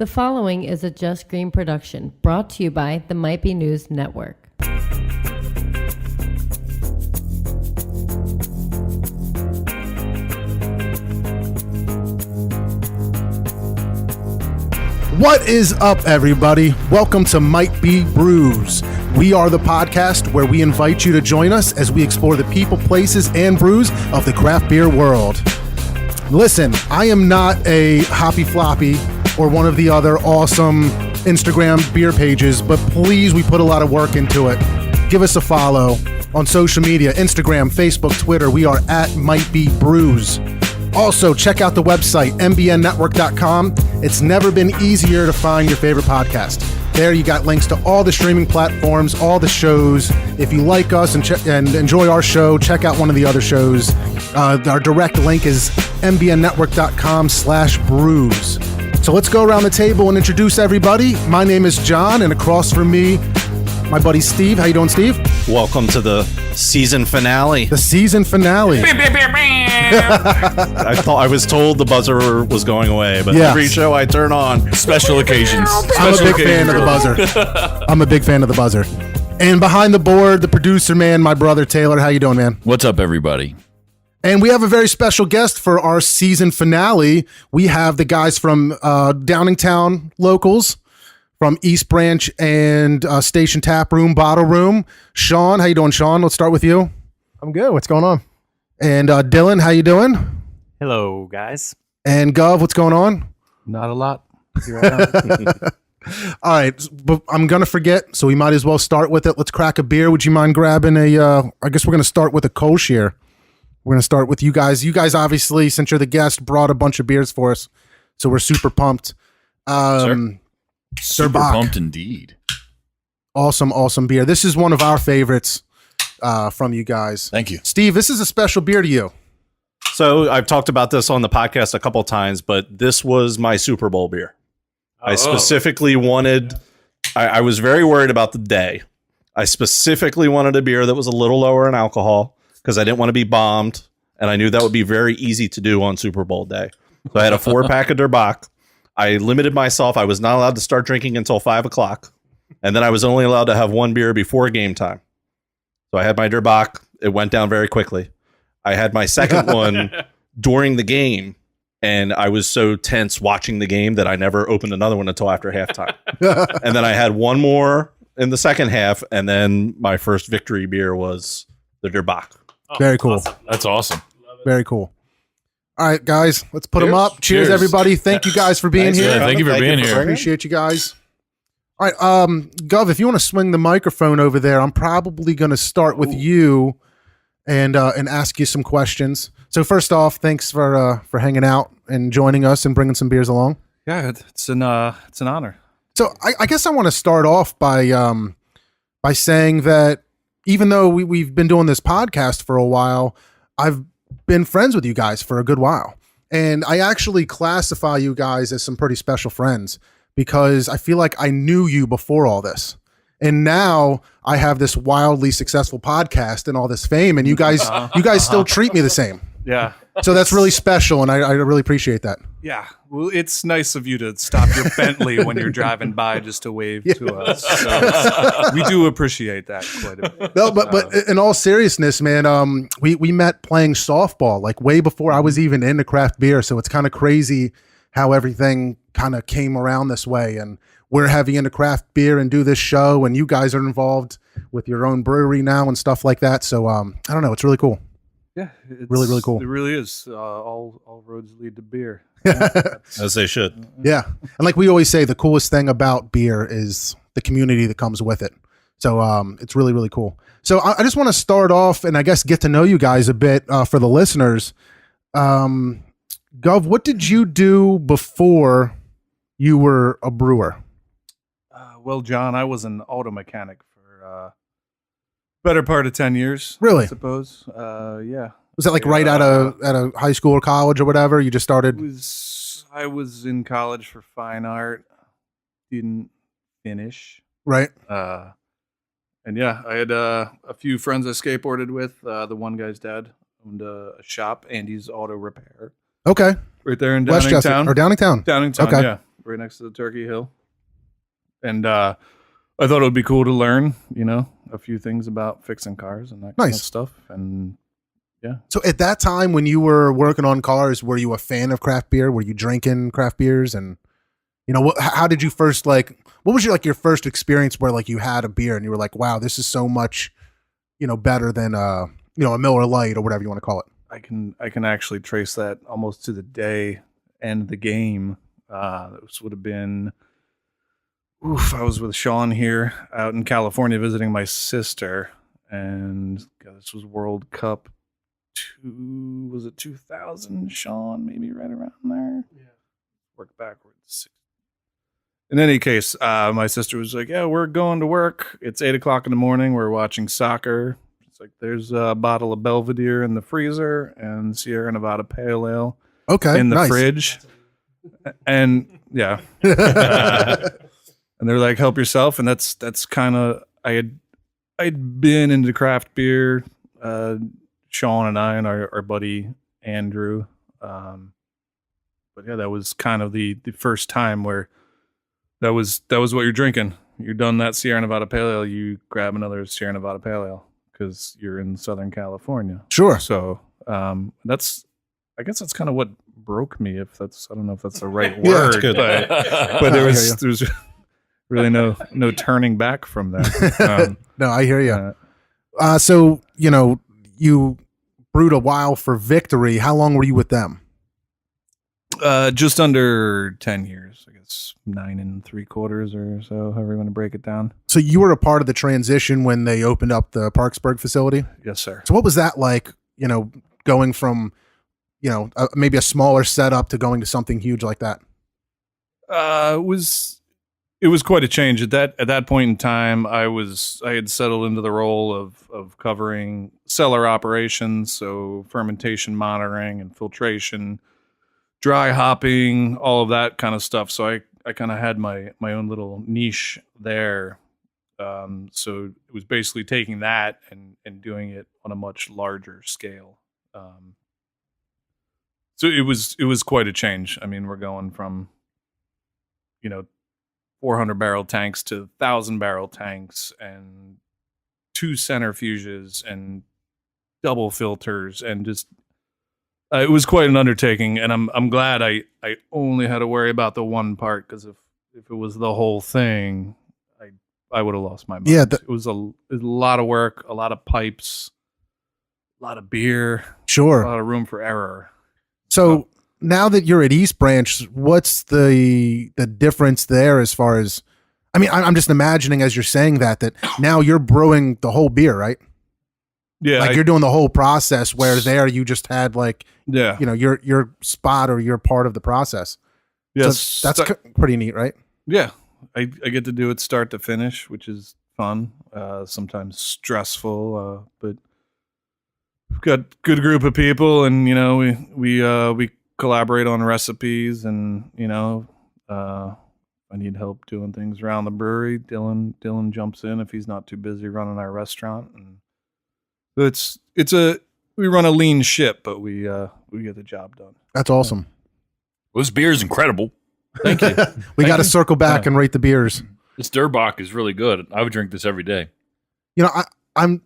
The following is a Just Green production brought to you by the Might Be News Network. What is up, everybody? Welcome to Might Be Brews. We are the podcast where we invite you to join us as we explore the people, places, and brews of the craft beer world. Listen, I am not a Hoppy Floppy or one of the other awesome Instagram beer pages, but please, we put a lot of work into it. Give us a follow on social media, Instagram, Facebook, Twitter. We are at Might Be Brews. Also, check out the website, mbnnetwork.com. It's never been easier to find your favorite podcast. There you got links to all the streaming platforms, all the shows. If you like us and enjoy our show, check out one of the other shows. Our direct link is mbnnetwork.com/brews. So let's go around the table and introduce everybody. My name is John, and across from me, my buddy Steve. How you doing, Steve? Welcome to the season finale. The season finale. I was told the buzzer was going away, but every show I turn on, special occasions. I'm a big fan of the buzzer. I'm a big fan of the buzzer. And behind the board, the producer man, my brother Taylor. How you doing, man? What's up, everybody? And we have a very special guest for our season finale. We have the guys from Downingtown locals, from East Branch and Station Tap Room, Bottle Room. Sean, how you doing, Sean? Let's start with you. I'm good. What's going on? And Dylan, how you doing? Hello, guys. And Gov, what's going on? Not a lot. All right, but I'm going to forget, so we might as well start with it. Let's crack a beer. Would you mind grabbing a, I guess we're going to start with a Kolsch. We're going to start with you guys. You guys, obviously, since you're the guest, brought a bunch of beers for us, so we're super pumped. Super pumped indeed. Awesome beer. This is one of our favorites from you guys. Thank you. Steve, this is a special beer to you. So I've talked about this on the podcast a couple times, but this was my Super Bowl beer. I specifically wanted, I was very worried about the day. I specifically wanted a beer that was a little lower in alcohol because I didn't want to be bombed, and I knew that would be very easy to do on Super Bowl day. So I had a 4-pack of Der Bock. I limited myself. I was not allowed to start drinking until 5 o'clock, and then I was only allowed to have one beer before game time. So I had my Der Bock. It went down very quickly. I had my second one during the game, and I was so tense watching the game that I never opened another one until after halftime. And then I had one more in the second half, and then my first victory beer was the Der Bock. Very cool. Awesome. That's awesome. Very cool. All right, guys, let's put them up. Cheers, everybody. Thank you guys for being here. Yeah, thank you for being here. Appreciate you guys. All right, Gov, if you want to swing the microphone over there, I'm probably going to start with you and ask you some questions. So first off, thanks for hanging out and joining us and bringing some beers along. Yeah, it's an honor. So I guess I want to start off by saying that even though we've been doing this podcast for a while, I've been friends with you guys for a good while. And I actually classify you guys as some pretty special friends because I feel like I knew you before all this. And now I have this wildly successful podcast and all this fame, and you guys still treat me the same. Yeah. So that's really special, and I really appreciate that. Yeah. Well, it's nice of you to stop your Bentley when you're driving by just to wave to us. So we do appreciate that quite a bit. No, but in all seriousness, man, we met playing softball like way before I was even into craft beer. So it's kind of crazy how everything kind of came around this way, and we're heavy into craft beer and do this show, and you guys are involved with your own brewery now and stuff like that. So I don't know, it's really cool. Yeah, it's really cool. It really is. All roads lead to beer. As they should. Yeah. And like we always say, the coolest thing about beer is the community that comes with it. So it's really, really cool. So I just want to start off and I guess get to know you guys a bit for the listeners. Gov, what did you do before you were a brewer? Well, John, I was an auto mechanic for better part of 10 years. Really? I suppose. Yeah. Was that like right out of high school or college or whatever? You just started? I was in college for fine art. Didn't finish. Right. And yeah, I had a few friends I skateboarded with. The one guy's dad owned a shop, Andy's Auto Repair. Okay. Right there in Westchester Downingtown. or Downingtown. Downingtown, Okay. yeah. right next to the Turkey Hill. And I thought it would be cool to learn, a few things about fixing cars and that kind of Nice. stuff. And So at that time when you were working on cars, were you a fan of craft beer? Were you drinking craft beers? And how did you first what was your first experience where you had a beer and you were like, wow, this is so much, better than a Miller Lite or whatever you want to call it. I can actually trace that almost to the day and the game. This would have been, I was with Sean here out in California visiting my sister, and this was World Cup 2000, Sean? Maybe right around there. Yeah. Work backwards. In any case, my sister was like, yeah, we're going to work. It's 8:00 in the morning. We're watching soccer. It's like, there's a bottle of Belvedere in the freezer and Sierra Nevada Pale Ale in the fridge. And yeah. And they're like, help yourself. And that's kind of, I'd been into craft beer, Sean and I and our buddy Andrew. But yeah, that was kind of the first time where that was what you're drinking. You're done that Sierra Nevada Pale Ale, you grab another Sierra Nevada Pale Ale because you're in Southern California. Sure. So I guess that's kind of what broke me. I don't know if that's the right Yeah, word, that's good. but there was really no turning back from that. No, I hear you. So, you brewed a while for Victory. How long were you with them? Just under 10 years, I guess 9 3/4 or so, however you want to break it down. So you were a part of the transition when they opened up the Parksburg facility? Yes, sir. So what was that like, going from, maybe a smaller setup to going to something huge like that? It was quite a change at that point in time. I had settled into the role of covering cellar operations, so fermentation monitoring and filtration, dry hopping, all of that kind of stuff. So I kind of had my own little niche there. So it was basically taking that and doing it on a much larger scale. So it was quite a change. I mean, we're going from 400 barrel tanks to 1,000 barrel tanks and 2 centrifuges and double filters, and just it was quite an undertaking. And I'm glad I only had to worry about the one part, because if it was the whole thing, I would have lost my mind. Yeah, it was a lot of work, a lot of pipes, a lot of beer, Sure. a lot of room for error. So now that you're at East Branch, what's the difference there as far as, I mean, I'm just imagining as you're saying that now you're brewing the whole beer, right? Yeah, You're doing the whole process, where there you just had yeah, your spot or your part of the process. yes, So that's pretty neat, right? yeah. I get to do it start to finish, which is fun. Sometimes stressful, but we've got a good group of people, and we collaborate on recipes, and I need help doing things around the brewery. Dylan jumps in if he's not too busy running our restaurant, and we run a lean ship, but we get the job done. That's awesome. This beer is incredible. Thank you. We got to circle back and rate the beers. This Durbach is really good. I would drink this every day. I'm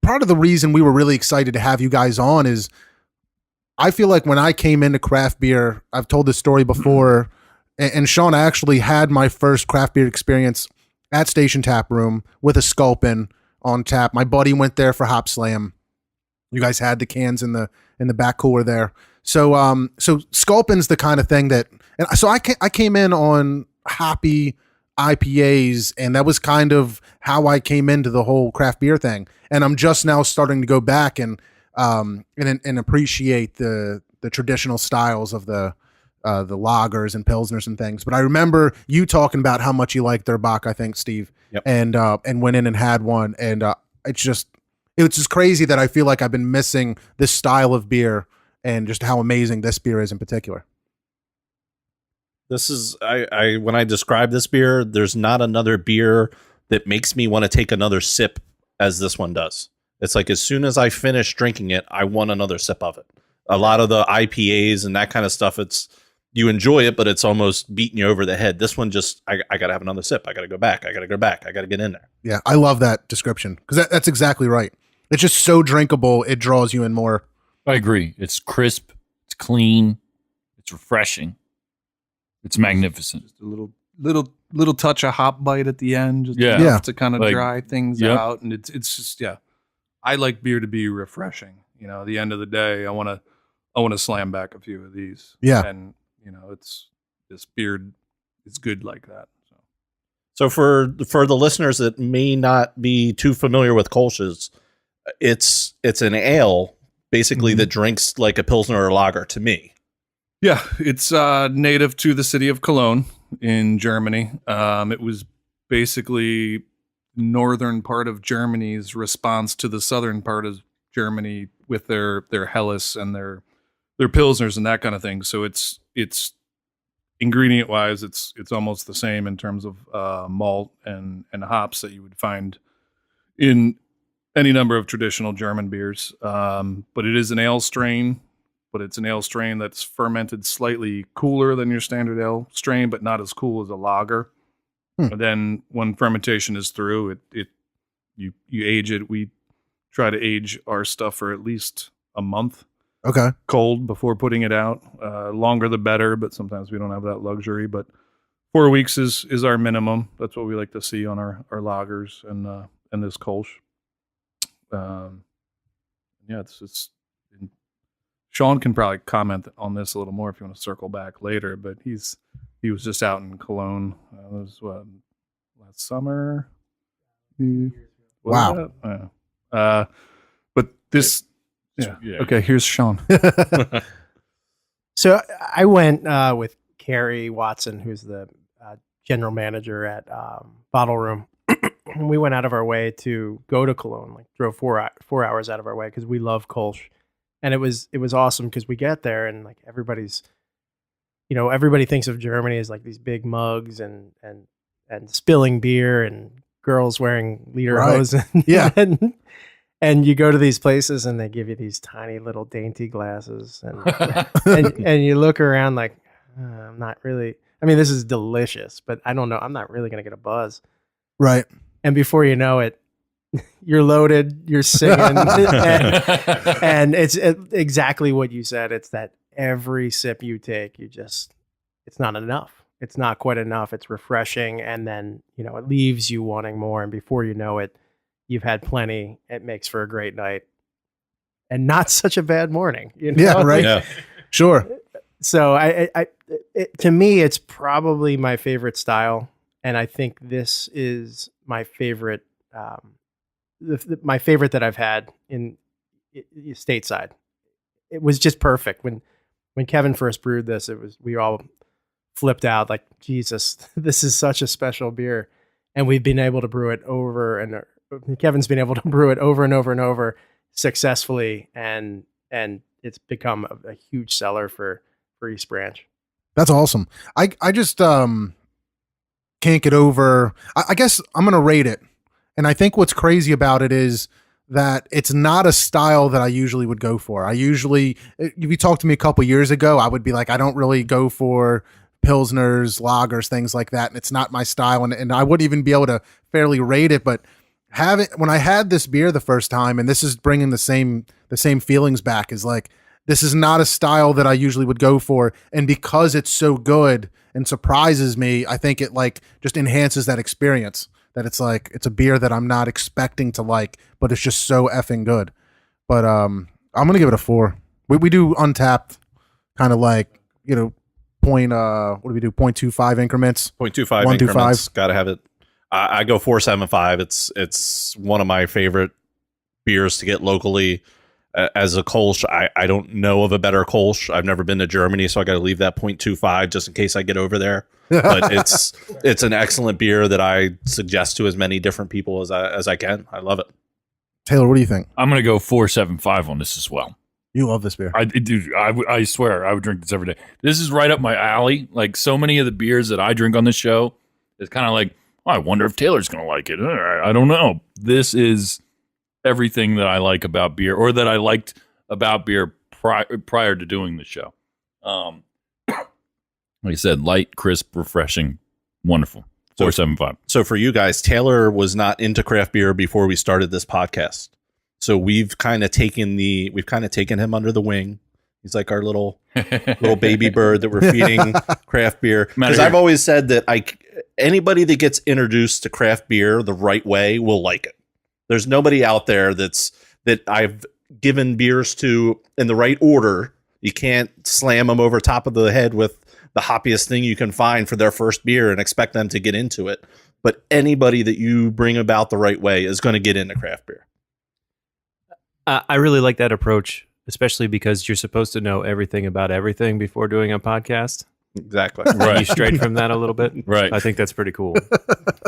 part of the reason we were really excited to have you guys on is I feel like when I came into craft beer, I've told this story before, and Sean, I actually had my first craft beer experience at Station Tap Room with a Sculpin on tap. My buddy went there for Hop Slam. You guys had the cans in the back cooler there. So Sculpin's the kind of thing that, and so I came in on hoppy IPAs, and that was kind of how I came into the whole craft beer thing. And I'm just now starting to go back and appreciate the traditional styles of the lagers and pilsners and things. But I remember you talking about how much you liked their Bach, I think, Steve, Yep. and went in and had one, and it's just crazy that I feel like I've been missing this style of beer and just how amazing this beer is in particular. This is I when I describe this beer, there's not another beer that makes me want to take another sip as this one does. It's like as soon as I finish drinking it, I want another sip of it. A lot of the IPAs and that kind of stuff, you enjoy it, but it's almost beating you over the head. This one just, I got to have another sip. I got to go back. I got to go back. I got to get in there. Yeah, I love that description because that's exactly right. It's just so drinkable. It draws you in more. I agree. It's crisp. It's clean. It's refreshing. It's magnificent. Just a little touch of hop bite at the end, just Yeah. enough to kind of Like, dry things yep. out, and it's just I like beer to be refreshing. You know, at the end of the day, I want to slam back a few of these. Yeah. And it's this beer is good like that. So for the listeners that may not be too familiar with Kolsch's, it's an ale basically that drinks like a Pilsner or a lager to me. Yeah, it's native to the city of Cologne in Germany. It was basically northern part of Germany's response to the southern part of Germany with their Helles and their Pilsners and that kind of thing. So it's ingredient wise, it's almost the same in terms of malt and hops that you would find in any number of traditional German beers. But it is an ale strain. But it's an ale strain that's fermented slightly cooler than your standard ale strain, but not as cool as a lager. And then when fermentation is through, you age it. We try to age our stuff for at least a month Okay. cold before putting it out. Longer the better, but sometimes we don't have that luxury. But 4 weeks is our minimum. That's what we like to see on our lagers and this Kolsch. It's Sean can probably comment on this a little more if you want to circle back later, but he was just out in Cologne. It was last summer. Wow. But this, yeah. Okay, here's Sean. So I went with Carrie Watson, who's the general manager at Bottle Room. And we went out of our way to go to Cologne, like drove 4 hours out of our way because we love Kolsch. And it was awesome because we get there and like everybody thinks of Germany as like these big mugs and spilling beer and girls wearing leder hose. Yeah. And you go to these places and they give you these tiny little dainty glasses and you look around like, I'm not really, I mean, this is delicious, but I don't know. I'm not really going to get a buzz. Right. And before you know it, you're loaded, you're singing, and it's exactly what you said. It's that every sip you take, it's not enough. It's not quite enough. It's refreshing. And then, it leaves you wanting more. And before you know it, you've had plenty. It makes for a great night and not such a bad morning. Yeah, right. Yeah. Sure. So to me, it's probably my favorite style. And I think this is my favorite, my favorite that I've had in stateside. It was just perfect. When Kevin first brewed this, we all flipped out like, Jesus, this is such a special beer. And we've been able to brew it Kevin's been able to brew it over and over and over successfully. And it's become a huge seller for East Branch. That's awesome. I just can't get over. I guess I'm going to rate it. And I think what's crazy about it is that it's not a style that I usually would go for. If you talked to me a couple years ago, I would be like, I don't really go for Pilsners, lagers, things like that. And it's not my style. And I wouldn't even be able to fairly rate it, but when I had this beer the first time, and this is bringing the same feelings back, is like, this is not a style that I usually would go for. And because it's so good and surprises me, I think it like just enhances that experience. That it's like, it's a beer that I'm not expecting to like, but it's just so effing good. But I'm going to give it a 4. We do Untapped kind of like, what do we do? 0.25 increments. 0.25 1 through increments. 5. Got to have it. I go 4.75. It's one of my favorite beers to get locally. As a Kolsch, I don't know of a better Kolsch. I've never been to Germany, so I got to leave that 0.25 just in case I get over there. But it's an excellent beer that I suggest to as many different people as I can. I love it. Taylor, what do you think? I'm going to go 4.75 on this as well. You love this beer. I swear I would drink this every day. This is right up my alley. Like so many of the beers that I drink on this show, it's kind of like, I wonder if Taylor's going to like it. I don't know. This is everything that I like about beer, or that I liked about beer prior to doing the show. Like I said, light, crisp, refreshing, wonderful. 475. So for you guys, Taylor was not into craft beer before we started this podcast. So we've kind of taken him under the wing. He's like our little baby bird that we're feeding craft beer. Because I've always said that anybody that gets introduced to craft beer the right way will like it. There's nobody out there that I've given beers to in the right order. You can't slam them over top of the head with the hoppiest thing you can find for their first beer and expect them to get into it. But anybody that you bring about the right way is going to get into craft beer. I really like that approach, especially because you're supposed to know everything about everything before doing a podcast. Exactly. Right. You strayed from that a little bit. Right. I think that's pretty cool.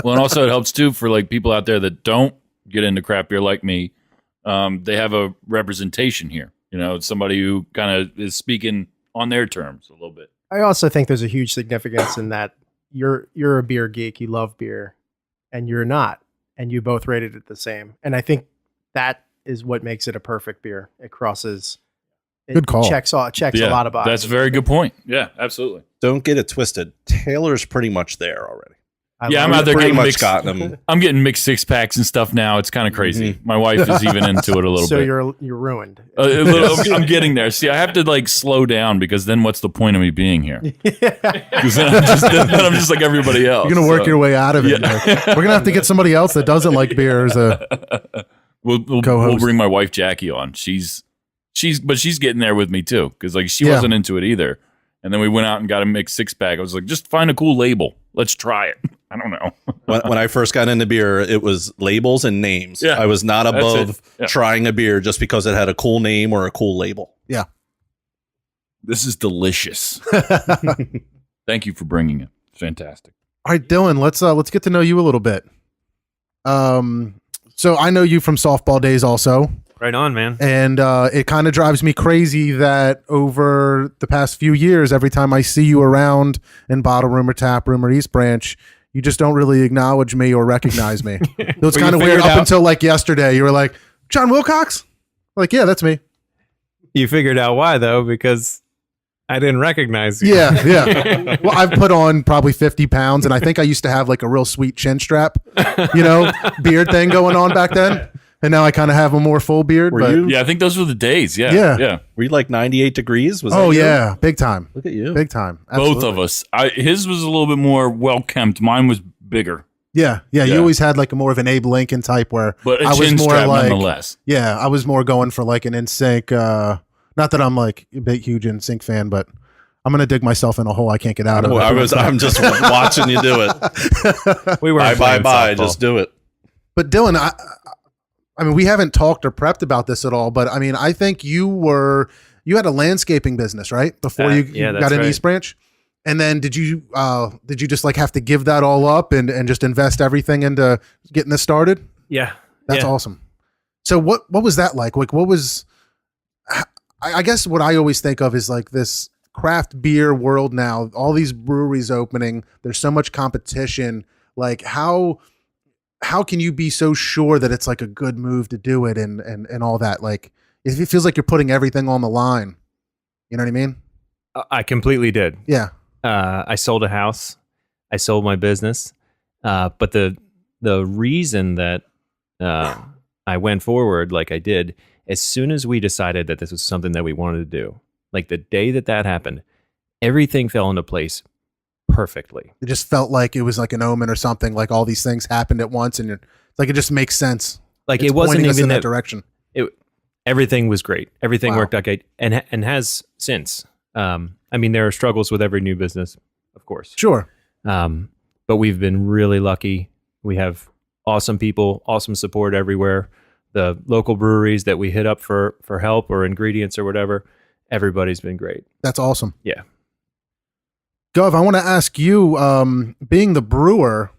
Well, and also it helps too for like people out there that don't get into craft beer like me. They have a representation here. You know, it's somebody who kind of is speaking on their terms a little bit. I also think there's a huge significance in that you're a beer geek, you love beer, and you're not, and you both rated it the same. And I think that is what makes it a perfect beer. It crosses. Good call. Checks a lot of boxes. That's a very good point. Yeah, absolutely. Don't get it twisted. Taylor's pretty much there already. I'm out there Pretty getting much mixed. gotten them. I'm getting mixed 6-packs and stuff now. It's kind of crazy. My wife is even into it a little So bit. you're ruined. I'm getting there. See, I have to like slow down because then what's the point of me being here? Because then I'm just like everybody else. You're gonna work your way out of it. Yeah. Nick. We're gonna have to get somebody else that doesn't like beer as a We'll co-host. bring my wife Jackie on. She's getting there with me too because like she Yeah. wasn't into it either. And then we went out and got a mixed 6-pack. I was like, just find a cool label. Let's try it. I don't know. When I first got into beer, it was labels and names. Yeah, I was not that's above it. Yeah. trying a beer just because it had a cool name or a cool label. This is delicious. Thank you for bringing it. Fantastic. All right, Dylan, let's get to know you a little bit. So I know you from softball days also, Right on, man. and it kind of drives me crazy that over the past few years, every time I see you around in Bottle Room or Tap Room or East Branch, you just don't really acknowledge me or recognize me. It was Well, kind of you weird figured up out- until like yesterday. You were like, John Wilcox? Like, yeah, that's me. You figured out why, though, because I didn't recognize you. Yeah, yeah. Well, I've put on probably 50 pounds, and I think I used to have like a real sweet chin strap, beard thing going on back then. And now I kind of have a more full beard. Were but you? Yeah, I think those were the days. Yeah. Yeah. Yeah. Were you like 98 degrees? Was Oh, that you? yeah. Big time. Look at you. Big time. Both Absolutely. of us. His was a little bit more well kempt. Mine was bigger, Yeah, yeah. You Yeah. always had like a more of an Abe Lincoln type where but a I was chin more strap like, nonetheless. yeah, I was more going for like an NSYNC. Not that I'm like a big, huge NSYNC fan, but I'm going to dig myself in a hole I can't get out of. I'm just watching you do it. We were Bye. Just do it. But Dylan, I mean, we haven't talked or prepped about this at all, but I mean, I think you had a landscaping business, right? Before you yeah, that's got in right. East Branch. And then did you just like have to give that all up and just invest everything into getting this started? Yeah. That's yeah. awesome. So what was that like? Like what was, I guess what I always think of is like this craft beer world now, all these breweries opening, there's so much competition. Like how can you be so sure that it's like a good move to do it and all that? Like it feels like you're putting everything on the line. You know what I mean? I completely did. Yeah. I sold a house. I sold my business. But the reason that I went forward like I did, as soon as we decided that this was something that we wanted to do, like the day that happened, everything fell into place perfectly. It just felt like it was like an omen or something. Like all these things happened at once, and it just makes sense. Like It's it wasn't pointing us even in that that direction. everything was great. Everything Wow. worked out great, and has since. I mean, there are struggles with every new business, of course. Sure. But we've been really lucky. We have awesome people, awesome support everywhere. The local breweries that we hit up for help or ingredients or whatever, everybody's been great. That's awesome. Yeah. Gov, I want to ask you, being the brewer,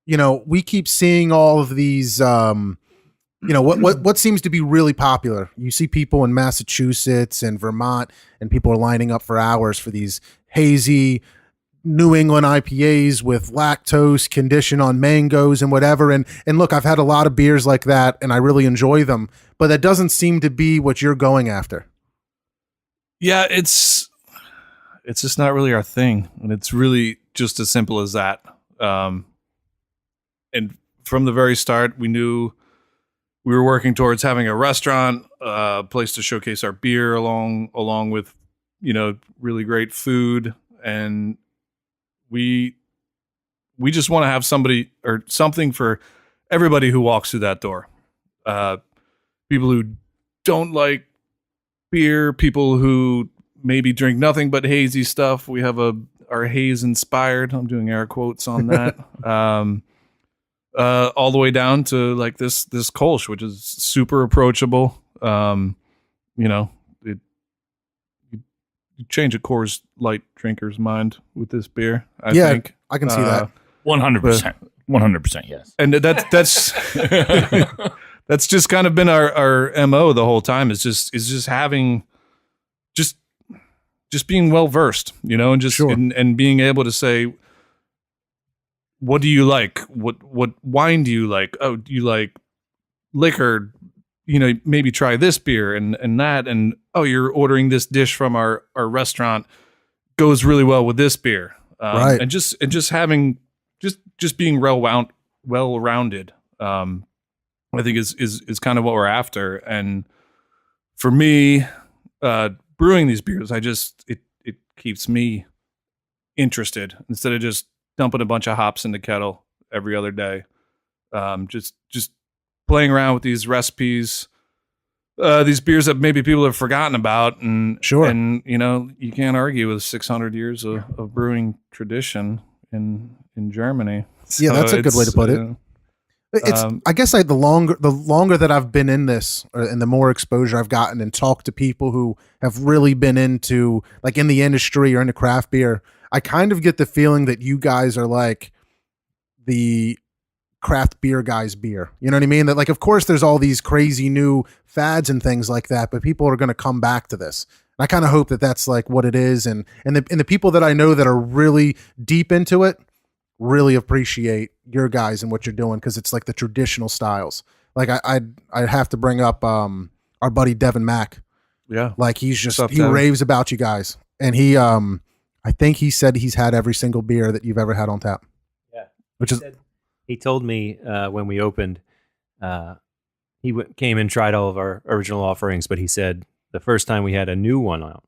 we keep seeing all of these, what seems to be really popular. You see people in Massachusetts and Vermont, and people are lining up for hours for these hazy New England IPAs with lactose condition on mangoes and whatever. And look, I've had a lot of beers like that and I really enjoy them, but that doesn't seem to be what you're going after. Yeah, it's it's just not really our thing, and it's really just as simple as that. And from the very start, we knew we were working towards having a restaurant, a place to showcase our beer along with, really great food. And we just want to have somebody or something for everybody who walks through that door. People who don't like beer, people who maybe drink nothing but hazy stuff. We have our haze inspired. I'm doing air quotes on that. All the way down to like this Kolsch, which is super approachable. You change a Coors Light drinker's mind with this beer. I think I can see that. 100%. 100%, yes. And that's that's just kind of been our MO the whole time. Is just having just being well versed, and just Sure. and being able to say, what do you like? What wine do you like? Oh, do you like liquor? Maybe try this beer and that. And oh, you're ordering this dish from our restaurant, goes really well with this beer. Right. And just having just being well rounded. I think is kind of what we're after. And for me, brewing these beers, it keeps me interested instead of just dumping a bunch of hops in the kettle every other day. Just playing around with these recipes, these beers that maybe people have forgotten about, and Sure. and you can't argue with 600 years of brewing tradition in Germany. Yeah, that's a good way to put it. It's I guess the longer that I've been in this, and the more exposure I've gotten and talked to people who have really been into like in the industry or into craft beer, I kind of get the feeling that you guys are like the craft beer guys beer. You know what I mean? That like, of course there's all these crazy new fads and things like that, but people are going to come back to this. I kind of hope that that's like what it is. And the people that I know that are really deep into it really appreciate your guys and what you're doing. Cause it's like the traditional styles. Like I have to bring up, our buddy Devin Mack. Yeah. Like he's just, What's up, he Devin? raves about you guys. And he, I think he said he's had every single beer that you've ever had on tap. Yeah. Which is, He told me when we opened, he came and tried all of our original offerings, but he said the first time we had a new one out,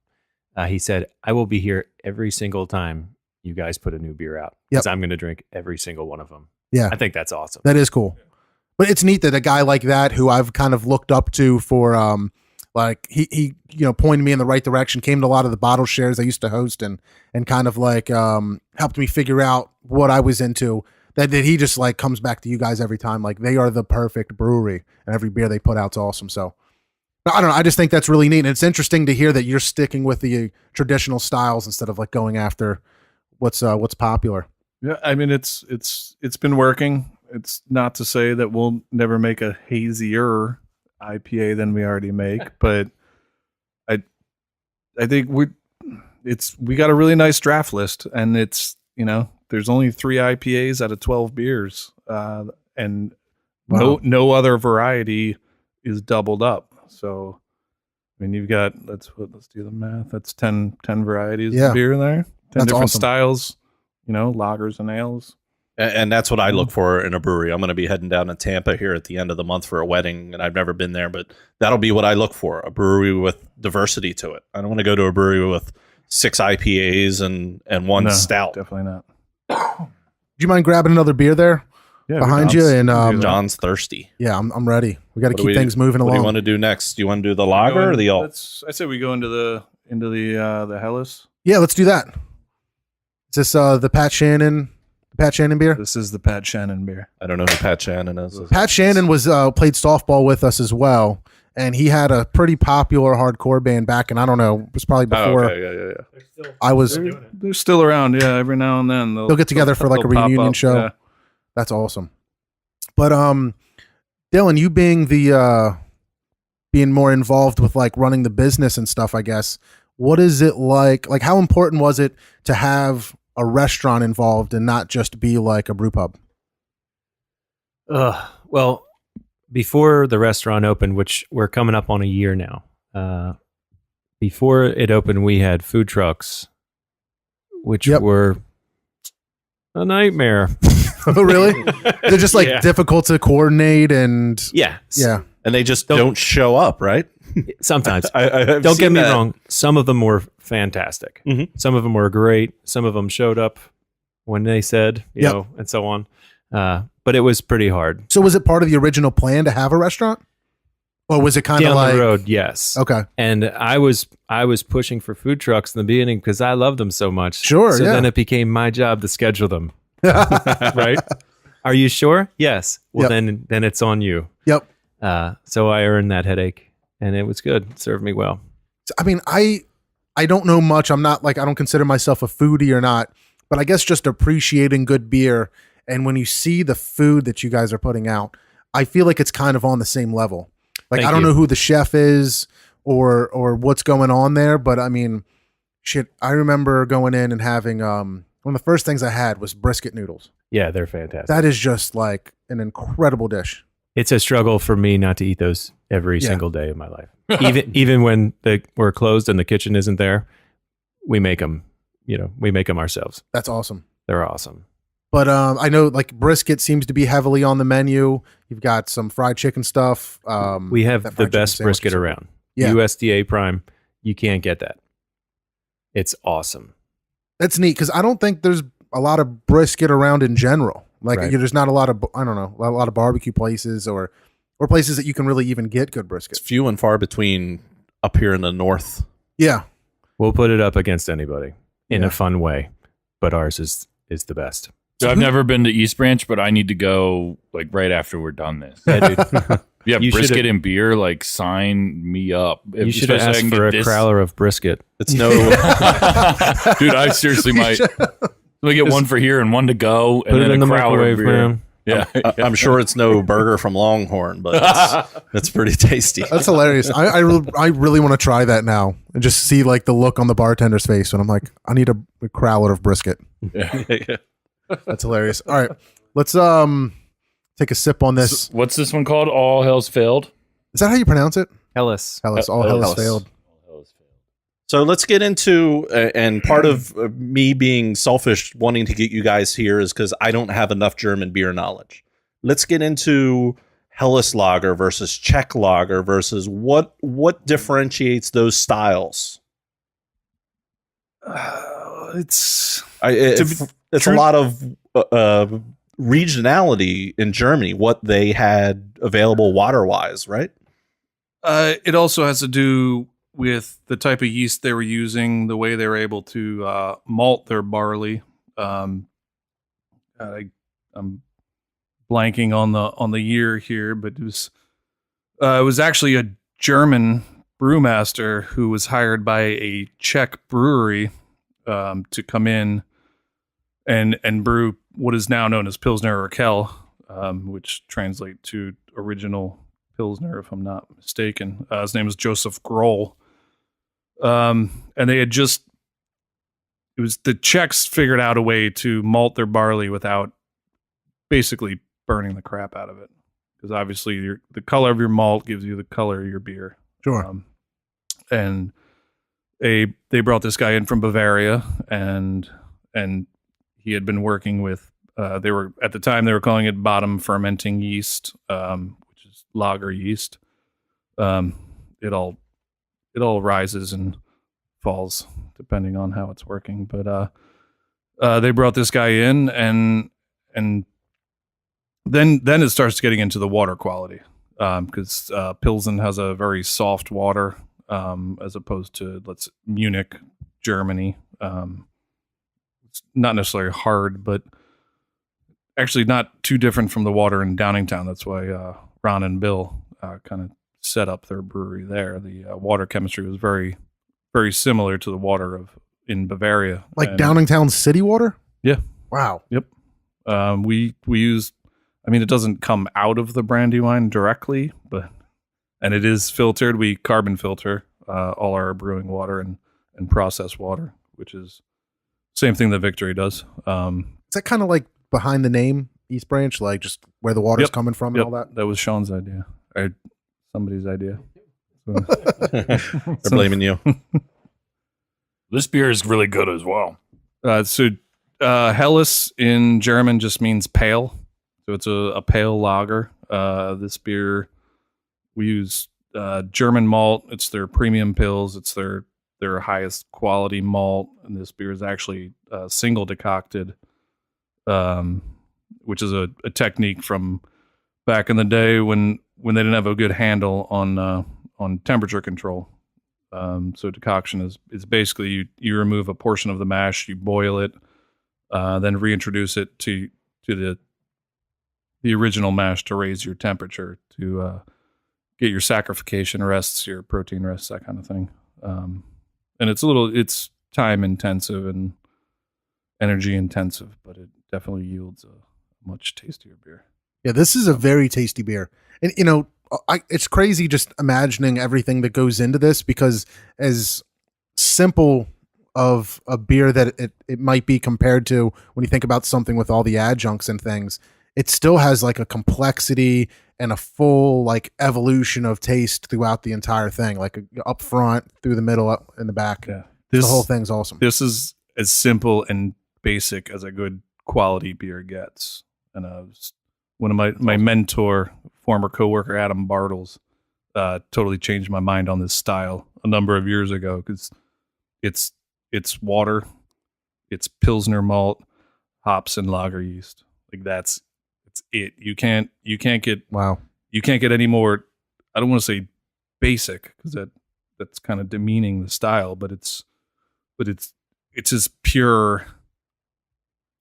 he said, I will be here every single time you guys put a new beer out because I'm going to drink every single one of them. Yeah. I think that's awesome. that is cool. But it's neat that a guy like that, who I've kind of looked up to for, like he pointed me in the right direction, came to a lot of the bottle shares I used to host and kind of like, helped me figure out what I was into. That he just like comes back to you guys every time. Like they are the perfect brewery and every beer they put out's awesome. So I don't know. I just think that's really neat. And it's interesting to hear that you're sticking with the traditional styles instead of like going after what's popular. Yeah, I mean it's been working. It's not to say that we'll never make a hazier IPA than we already make, but I think we got a really nice draft list, and it's there's only 3 IPAs out of 12 beers, and Wow. no other variety is doubled up. So I mean you've got let's do the math. That's 10 varieties Yeah. of beer in there. 10 That's different awesome. styles, lagers and ales. And that's what I look for in a brewery. I'm going to be heading down to Tampa here at the end of the month for a wedding, and I've never been there, but that'll be what I look for, a brewery with diversity to it. I don't want to go to a brewery with 6 IPAs and one No, stout. Definitely not. Do you mind grabbing another beer there Yeah, behind you? And John's thirsty. yeah, I'm ready. We got to What do keep we- things moving What do you along. want to do next? Do you want to do the lager or the alt? I say we go into the Hellas. Yeah, let's do that. Is this the Pat Shannon beer? This is the Pat Shannon beer. I don't know who Pat Shannon is. Pat Shannon was played softball with us as well, and he had a pretty popular hardcore band back in, I don't know, it was probably Oh, before okay, yeah. I was. They're still around, yeah. Every now and then They'll get together for like a they'll pop reunion up, show. yeah. That's awesome. But Dylan, you being being more involved with like running the business and stuff, I guess. What is it like? Like, how important was it to have a restaurant involved and not just be like a brew pub? Well, before the restaurant opened, which we're coming up on a year now, before it opened, we had food trucks which Yep. were a nightmare. Oh, really? They're just like Yeah. difficult to coordinate and Yeah. yeah. And they just don't show up, right? Sometimes. I've Don't get seen me that. wrong. Some of them were fantastic. Mhm. Some of them were great. Some of them showed up when they said, you Yep. know, and so on. But it was pretty hard. So was it part of the original plan to have a restaurant? Or was it kind of Down like the road, yes. Okay. And I was pushing for food trucks in the beginning because I loved them so much. Sure, So yeah. then it became my job to schedule them. Right? Are you sure? Yes. Well, then it's on you. Yep. So I earned that headache, and it was good. It served me well. I mean, I don't know much. I'm not like I don't consider myself a foodie or not, but I guess just appreciating good beer. And when you see the food that you guys are putting out, I feel like it's kind of on the same level. Like Thank I don't you. know who the chef is or what's going on there, but I mean, shit. I remember going in and having one of the first things I had was brisket noodles. Yeah, they're fantastic. That is just like an incredible dish. It's a struggle for me not to eat those every Yeah. single day of my life. Even when we're closed and the kitchen isn't there, we make them. You know, we make them ourselves. That's awesome. They're awesome. But I know like brisket seems to be heavily on the menu. You've got some fried chicken stuff. We have that the fried chicken best sandwich brisket is- around. Yeah. USDA Prime. You can't get that. It's awesome. That's neat because I don't think there's a lot of brisket around in general. Like Right. there's not a lot of I don't know a lot of barbecue places or places that you can really even get good brisket. It's few and far between up here in the north. Yeah, We'll put it up against anybody in Yeah. a fun way, but ours is the best. So I've never been to East Branch, but I need to go like right after we're done this. Yeah, dude. Yeah, You brisket should've- and beer, like sign me up. You should have Especially I asked can for a get this- crowler of brisket. It's no. Dude, I seriously might. We get one for here and one to go, and Put then it in a the crowler microwave, beer. man. Yeah, I'm sure it's no burger from Longhorn, but it's pretty tasty. that's hilarious. I really want to try that now and just see like the look on the bartender's face when I'm like I need a crowler of brisket. That's hilarious. All right, let's take a sip on this. What's this one called? All Hell's Failed. Is that how you pronounce it? Hellas. Hellas. All hell has Hellas. failed. So let's get into, and part of me being selfish wanting to get you guys here is because I don't have enough German beer knowledge. Let's get into Helles Lager versus Czech Lager versus what differentiates those styles. It's It's a lot of regionality in Germany, what they had available water-wise, right? it also has to do with the type of yeast they were using, the way they were able to malt their barley. I'm blanking on the year here, but it was actually a German brewmaster who was hired by a Czech brewery to come in and brew what is now known as Pilsner Urquell, which translate to original Pilsner, if I'm not mistaken. His name is Joseph Grohl. And they had the Czechs figured out a way to malt their barley without basically burning the crap out of it. Because obviously the color of your malt gives you the color of your beer. Sure. And they brought this guy in from Bavaria, and he had been working with they were at the time they were calling it bottom fermenting yeast, which is lager yeast. It all rises and falls depending on how it's working. But they brought this guy in, and then it starts getting into the water quality, because Pilsen has a very soft water, as opposed to Munich, Germany. It's not necessarily hard, but actually not too different from the water in Downingtown. That's why Ron and Bill kind of set up their brewery there. The water chemistry was very, very similar to the water in Bavaria. Like And, Downingtown city water? Yeah. Wow. we use, I mean, it doesn't come out of the Brandywine directly, and it is filtered. We carbon filter all our brewing water and process water, which is same thing that Victory does. Is that kind of like behind the name East Branch, like just where the water's Yep. coming from and all that? That was Sean's idea, or somebody's idea. So, They're blaming you. This beer is really good as well. Helles in German just means pale. So it's a pale lager. This beer, we use German malt. It's their premium pills. It's their highest quality malt. And this beer is actually single decocted, which is a technique from back in the day when they didn't have a good handle on temperature control. So decoction is basically you remove a portion of the mash, you boil it, then reintroduce it to the original mash to raise your temperature to get your saccharification rests, your protein rests, that kind of thing. And it's time intensive and energy intensive, but it definitely yields a much tastier beer. Yeah, this is a very tasty beer. And, it's crazy just imagining everything that goes into this, because as simple of a beer that it might be compared to when you think about something with all the adjuncts and things, it still has like a complexity and a full like evolution of taste throughout the entire thing, like up front, through the middle, up in the back. Yeah. The whole thing's awesome. This is as simple and basic as a good quality beer gets. And one of my mentor, former coworker Adam Bartles, totally changed my mind on this style a number of years ago, because it's water, it's Pilsner malt, hops, and lager yeast. Like that's it. You can't get you can't get any more. I don't want to say basic, because that's kind of demeaning the style, but it's as pure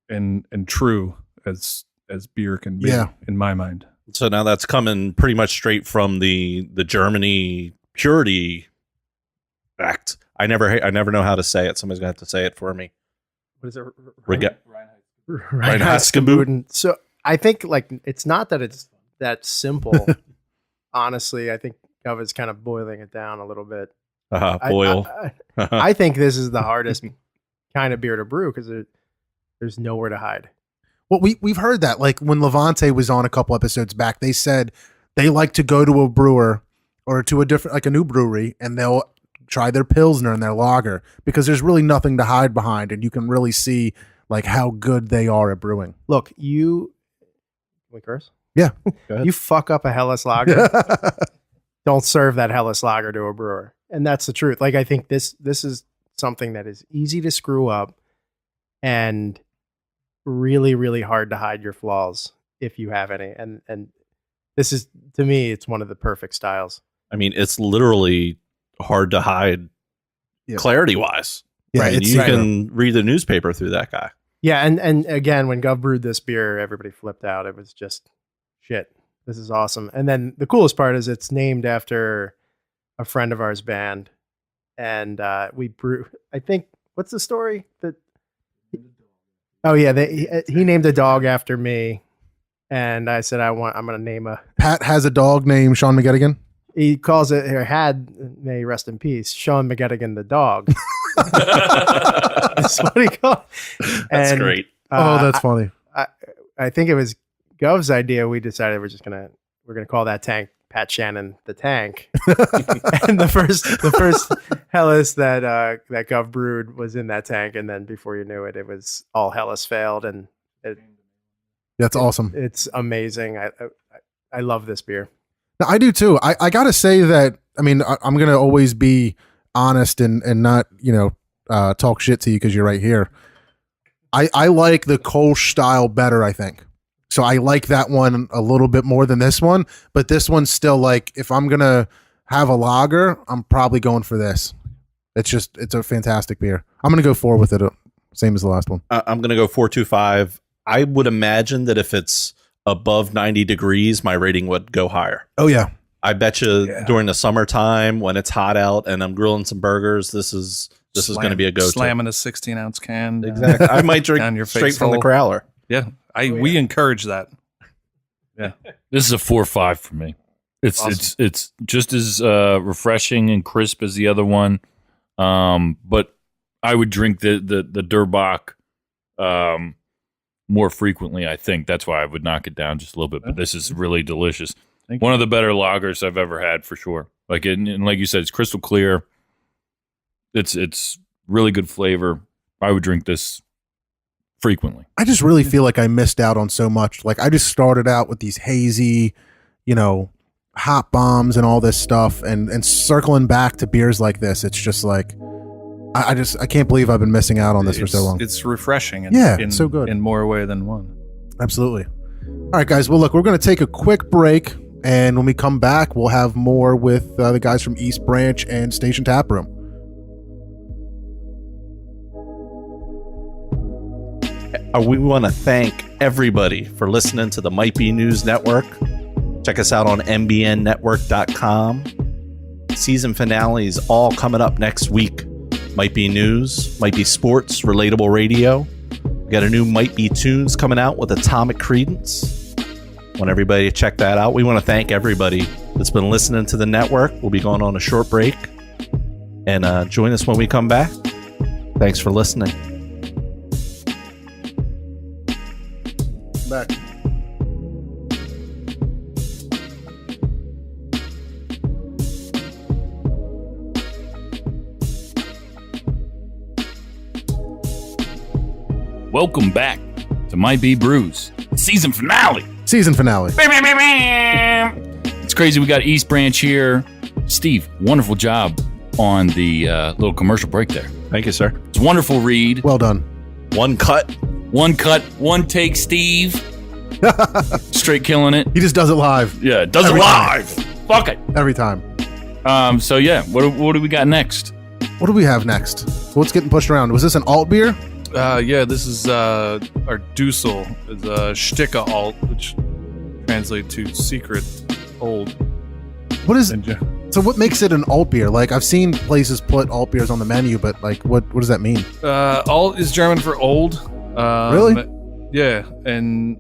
and true as beer can be, in my mind. So now that's coming pretty much straight from the Germany Purity Act. I never know how to say it. Somebody's gonna have to say it for me. What is it? Reinheitsgebot. So I think like it's not that it's that simple. Honestly, I think Gov is kind of boiling it down a little bit. Boil. I think this is the hardest kind of beer to brew, because there's nowhere to hide. Well, we've heard that, like when Levante was on a couple episodes back, they said they like to go to a brewer or to a different, like a new brewery, and they'll try their Pilsner and their lager, because there's really nothing to hide behind, and you can really see like how good they are at brewing. Look, we curse? Yeah. You fuck up a Helles lager, don't serve that Helles lager to a brewer. And that's the truth. Like, I think this is something that is easy to screw up and really, really hard to hide your flaws if you have any. And this is, to me, it's one of the perfect styles. I mean, it's literally hard to hide clarity wise. Yeah, right? it's You can read the newspaper through that guy. Yeah, and again, when Gov brewed this beer, everybody flipped out. It was just shit. This is awesome. And then the coolest part is it's named after a friend of ours band. And we brew, I think, what's the story? Oh yeah, he named a dog after me. And I said, I'm going to name Pat has a dog named Sean McGettigan. He calls it, or had, may he rest in peace, Sean McGettigan the dog. That's what he called. That's great. That's funny. I think it was Gov's idea. We decided we're gonna call that tank Pat Shannon the Tank. And the first Helles that Gov brewed was in that tank, and then before you knew it, it was all Helles failed, and That's awesome. It's amazing. I love this beer. No, I do too. I gotta say that. I mean, I'm gonna always be honest and not talk shit to you because you're right here. I like the Kolsch style better, I think. So I like that one a little bit more than this one, but this one's still like, if I'm going to have a lager, I'm probably going for this. It's a fantastic beer. I'm going to go 4 with it. Same as the last one. I'm going to go 4.25. I would imagine that if it's above 90 degrees, my rating would go higher. Oh yeah. I bet you during the summertime when it's hot out and I'm grilling some burgers, this is going to be a go-to. Slamming a 16-ounce can. Exactly. I might drink down your straight face from the hole. crowler. Yeah. We encourage that. Yeah. This is a 4.5 for me. It's just as refreshing and crisp as the other one. But I would drink the Durbach more frequently, I think. That's why I would knock it down just a little bit. But this is really delicious. One of the better lagers I've ever had, for sure. Like you said, it's crystal clear. It's really good flavor. I would drink this frequently. I just really feel like I missed out on so much. Like I just started out with these hazy, hop bombs and all this stuff, and circling back to beers like this. It's just like I can't believe I've been missing out on this for so long. It's refreshing. It's so good in more way than one. Absolutely. All right, guys. Well, look, we're going to take a quick break, and when we come back, we'll have more with the guys from East Branch and Station Tap Room. We want to thank everybody for listening to the Might Be News Network. Check us out on mbnnetwork.com. Season finales all coming up next week. Might Be News, Might Be Sports, Relatable Radio. We got a new Might Be Tunes coming out with Atomic Credence. Want everybody to check that out. We want to thank everybody that's been listening to the network. We'll be going on a short break. And join us when we come back. Thanks for listening. Back. Welcome back to Might Be Brews season finale. Season finale. It's crazy. We got East Branch here. Steve, wonderful job on the little commercial break there. Thank you, sir. It's a wonderful read. Well done. One cut. One cut, one take, Steve. Straight killing it. He just does it live. Yeah, does Every it time. live. Fuck it. Every time. So yeah, what do we got next? What do we have next? What's getting pushed around? Was this an alt beer? Yeah, this is our Dusel. It's a Shtika alt, which translates to secret old. What is And, so? What makes it an alt beer? Like I've seen places put alt beers on the menu, but like, what does that mean? alt is German for old. Really? Yeah, and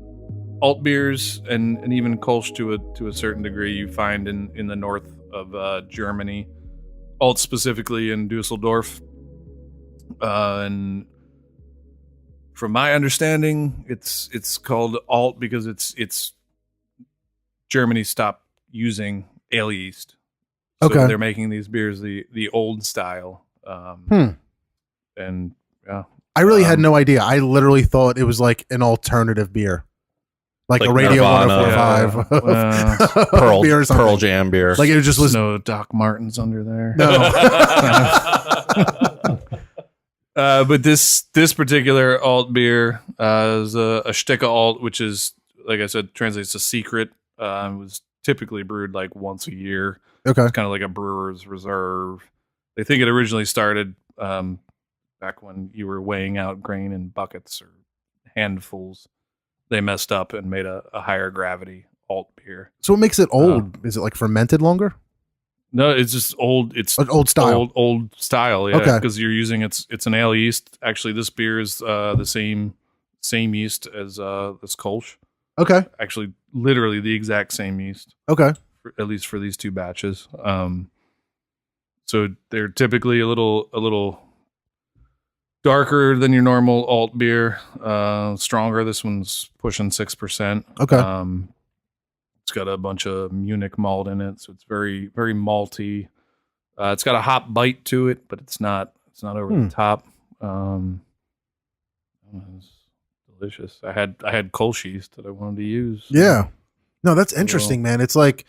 alt beers and even Kolsch to a certain degree you find in the north of Germany. Alt specifically in Dusseldorf. And from my understanding, it's called alt because it's Germany stopped using ale yeast. So Okay. they're making these beers the old style. And yeah. I really had no idea. I literally thought it was like an alternative beer, like a Radio Nirvana. 104.5 Pearl, beer or something. Pearl Jam beer. Like it just was. No Doc Martens under there. No. But this particular alt beer is a Shtika alt, which is, like I said, translates to secret. It was typically brewed like once a year. Okay. It's kind of like a brewer's reserve. They think it originally started back when you were weighing out grain in buckets or handfuls. They messed up and made a higher gravity alt beer. So what makes it old? Is it like fermented longer? No, it's just old. It's An old style. Old style. Yeah, Okay. because you're using it's an ale yeast. Actually, this beer is the same yeast as this Kolsch. Okay. Actually, literally the exact same yeast. Okay. At least for these two batches. So they're typically a little darker than your normal alt beer. Stronger. This one's pushing 6%. Okay. It's got a bunch of Munich malt in it, so it's very, very malty. It's got a hop bite to it, but it's not over the top. It's delicious. I had Kolsch yeast that I wanted to use. Yeah. No, that's interesting, man. It's like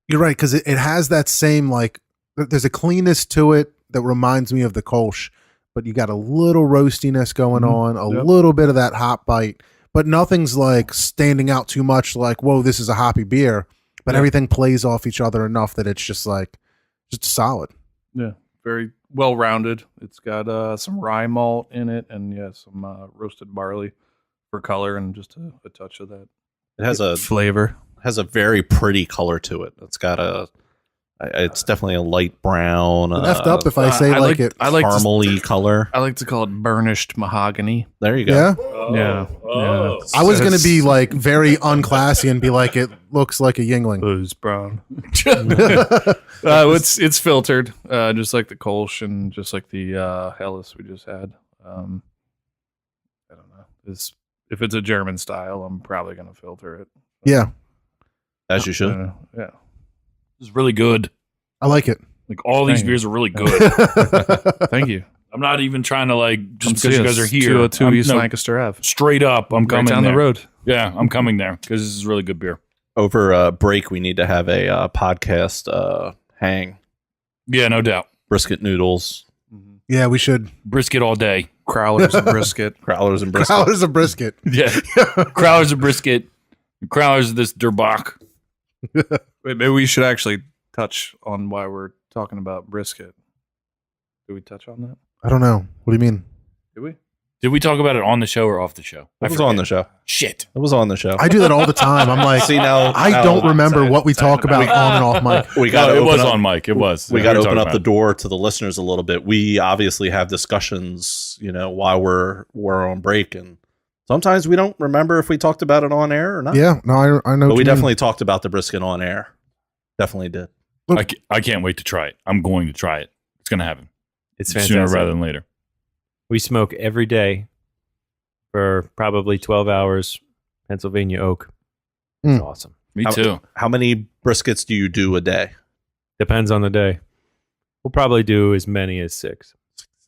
you're right because it has that same like. There's a cleanness to it that reminds me of the Kolsch, but you got a little roastiness going on, a little bit of that hop bite, but nothing's like standing out too much. Like, whoa, this is a hoppy beer, but everything plays off each other enough that it's just like just solid. Yeah, very well rounded. It's got some rye malt in it, and some roasted barley for color, and just a touch of that. It has a flavor. Has a very pretty color to it. It's got it's definitely a light brown. Effed up if I say I like it. I like caramely color. I like to call it burnished mahogany. There you go. Yeah. Yeah. I was going to be like very unclassy and be like, it looks like a Yingling. Booze brown. It's filtered, just like the Kolsch and just like the Helles we just had. I don't know. If it's a German style, I'm probably going to filter it. Yeah. As you should. Yeah. It's really good. I like it. Like all these Thank you. beers are really good. Thank you. I'm not even trying to like just Come because see you guys us, are here. 202 I'm- East no, Lancaster Ave. straight up, I'm Right coming down there. the road. Yeah, I'm coming there because this is really good beer. Over break, we need to have a podcast hang. Yeah, no doubt. Brisket noodles, Yeah, we should. Brisket all day. Crowlers and brisket. growlers, and brisket. Crowlers of brisket. Yeah, crowlers of brisket, crowlers of this derbach. Wait, maybe we should actually touch on why we're talking about brisket. Did we touch on that? I don't know. What do you mean? Did we? Did we talk about it on the show or off the show? It was on the show. Shit. It was on the show. I do that all the time. I'm like, See now, I don't remember what we talk about on and off mic. We got No, to it was open up. on mic. It was. We got to were open talking up the about door to the listeners a little bit. We obviously have discussions, while we're on break, and sometimes we don't remember if we talked about it on air or not. Yeah, no, I know. But what we you mean. definitely talked about the brisket on air. Definitely did. it. I can't wait to try it. I'm going to try it. It's going to happen It's sooner fantastic. rather than later. We smoke every day for probably 12 hours. Pennsylvania oak. It's Mm. awesome. Me too. How many briskets do you do a day? Depends on the day. We'll probably do as many as 6.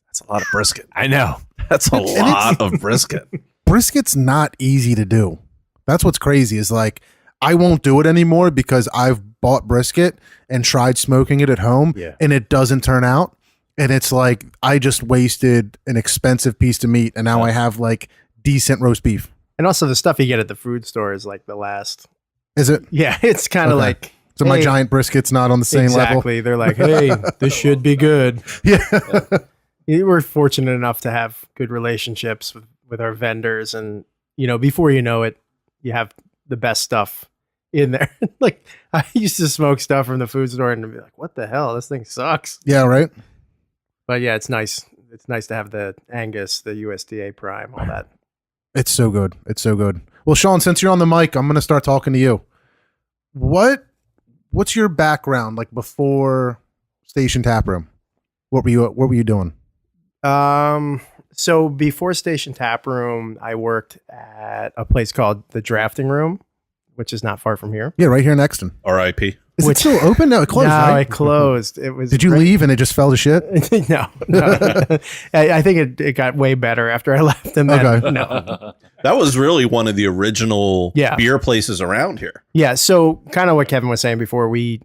That's a lot of brisket. I know. That's a lot of brisket. Brisket's not easy to do. That's what's crazy is like I won't do it anymore because I've bought brisket and tried smoking it at home Yeah. and it doesn't turn out. And it's like I just wasted an expensive piece of meat and now I have like decent roast beef. And also the stuff you get at the food store is like the last. Is it? Yeah, it's kind of Okay. like So my hey, giant brisket's not on the same level. exactly. They're like, hey, this should be good. Yeah. We're fortunate enough to have good relationships with our vendors, and before you know it, you have the best stuff in there. Like I used to smoke stuff from the food store and be like, what the hell? This thing sucks. Yeah, right. But yeah, it's nice. It's nice to have the Angus, the USDA Prime, all that. It's so good. It's so good. Well, Sean, since you're on the mic, I'm going to start talking to you. What's your background like before Station Taproom? What were you doing? So before Station Taproom, I worked at a place called the Drafting Room, which is not far from here. Yeah, right here in Exton. R.I.P. Is Which- it still open? No, it closed, No, right? it closed. It was. Did you great. leave and it just fell to shit? No. I think it got way better after I left. And then, Okay. no. That was really one of the original Yeah. beer places around here. Yeah. So kind of what Kevin was saying before, we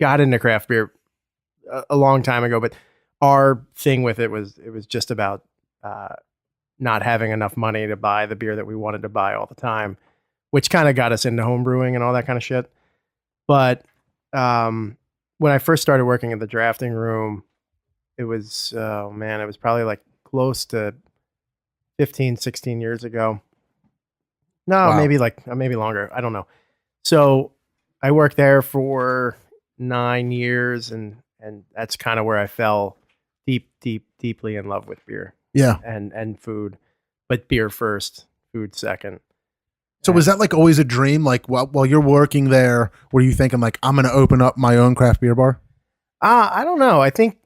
got into craft beer a long time ago, but our thing with it was just about not having enough money to buy the beer that we wanted to buy all the time, which kind of got us into home brewing and all that kind of shit. But when I first started working at the Drafting Room, it was, it was probably like close to 15, 16 years ago. No, Wow. maybe longer. I don't know. So I worked there for 9 years, and that's kind of where I fell deeply in love with beer Yeah. and food, but beer first, food second. So was that like always a dream? Like while you're working there, were you thinking like I'm going to open up my own craft beer bar? I don't know. I think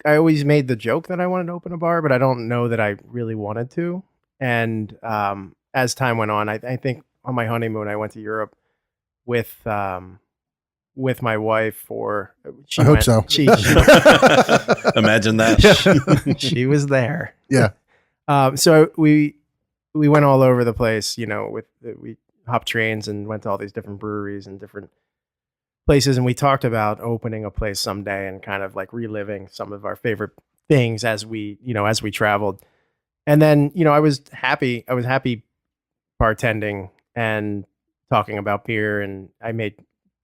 I always made the joke that I wanted to open a bar, but I don't know that I really wanted to. And as time went on, I think on my honeymoon, I went to Europe with my wife for. I hope so. She Imagine that. she was there. Yeah. So we went all over the place. We hopped trains and went to all these different breweries and different places, and we talked about opening a place someday and kind of like reliving some of our favorite things as we traveled. And then I was happy bartending and talking about beer, and I made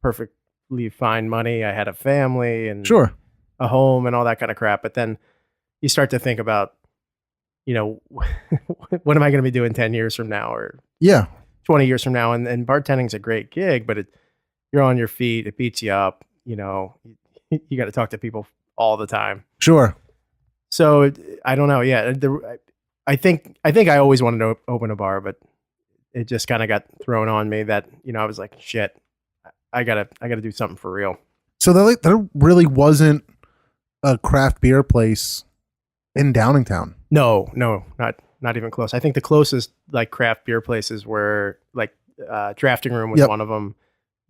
perfectly fine money. I had a family and Sure. a home and all that kind of crap. But then you start to think about, what am I going to be doing 10 years from now or Yeah. 20 years from now? And bartending's a great gig, but you're on your feet. It beats you up. You got to talk to people all the time. Sure. So I don't know. Yeah. I think I always wanted to open a bar, but it just kind of got thrown on me that, I was like, shit, I gotta do something for real. So there really wasn't a craft beer place in Downingtown. No, not even close. I think the closest like craft beer places were like Drafting Room was Yep. one of them.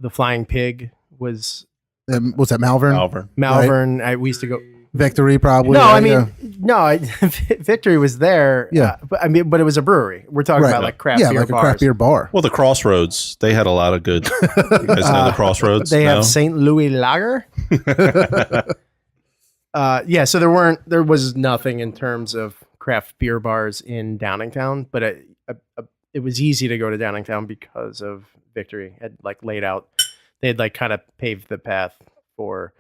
The Flying Pig was Was that Malvern? Malvern. Malvern. We used to go. Victory, probably. No, right? I mean, Yeah. no, Victory was there. Yeah. But it was a brewery. We're talking Right. about like craft yeah, beer like bars. a craft beer bar. Well, the Crossroads, they had a lot of good. You guys know the Crossroads? They No? have St. Louis Lager. Yeah, so there was nothing in terms of craft beer bars in Downingtown, but it was easy to go to Downingtown because of Victory. Had like laid out, they had like kind of paved the path for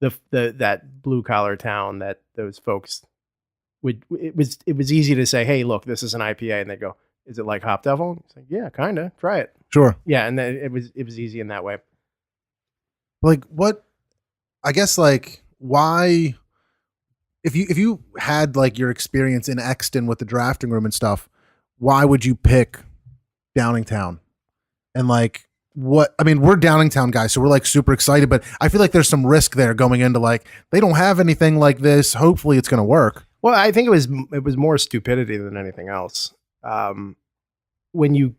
the that blue collar town that those folks would. It was easy to say, hey, look, this is an IPA, and they go, is it like Hop Devil? It's like, yeah, kind of. Try it. Sure. Yeah, and then it was easy in that way. Like what? I guess like why? If you had like your experience in Exton with the drafting room and stuff, why would you pick Downingtown? And like what? I mean, we're Downingtown guys, so we're like super excited, but I feel like there's some risk there going into like they don't have anything like this. Hopefully, it's going to work. Well, I think it was more stupidity than anything else. When you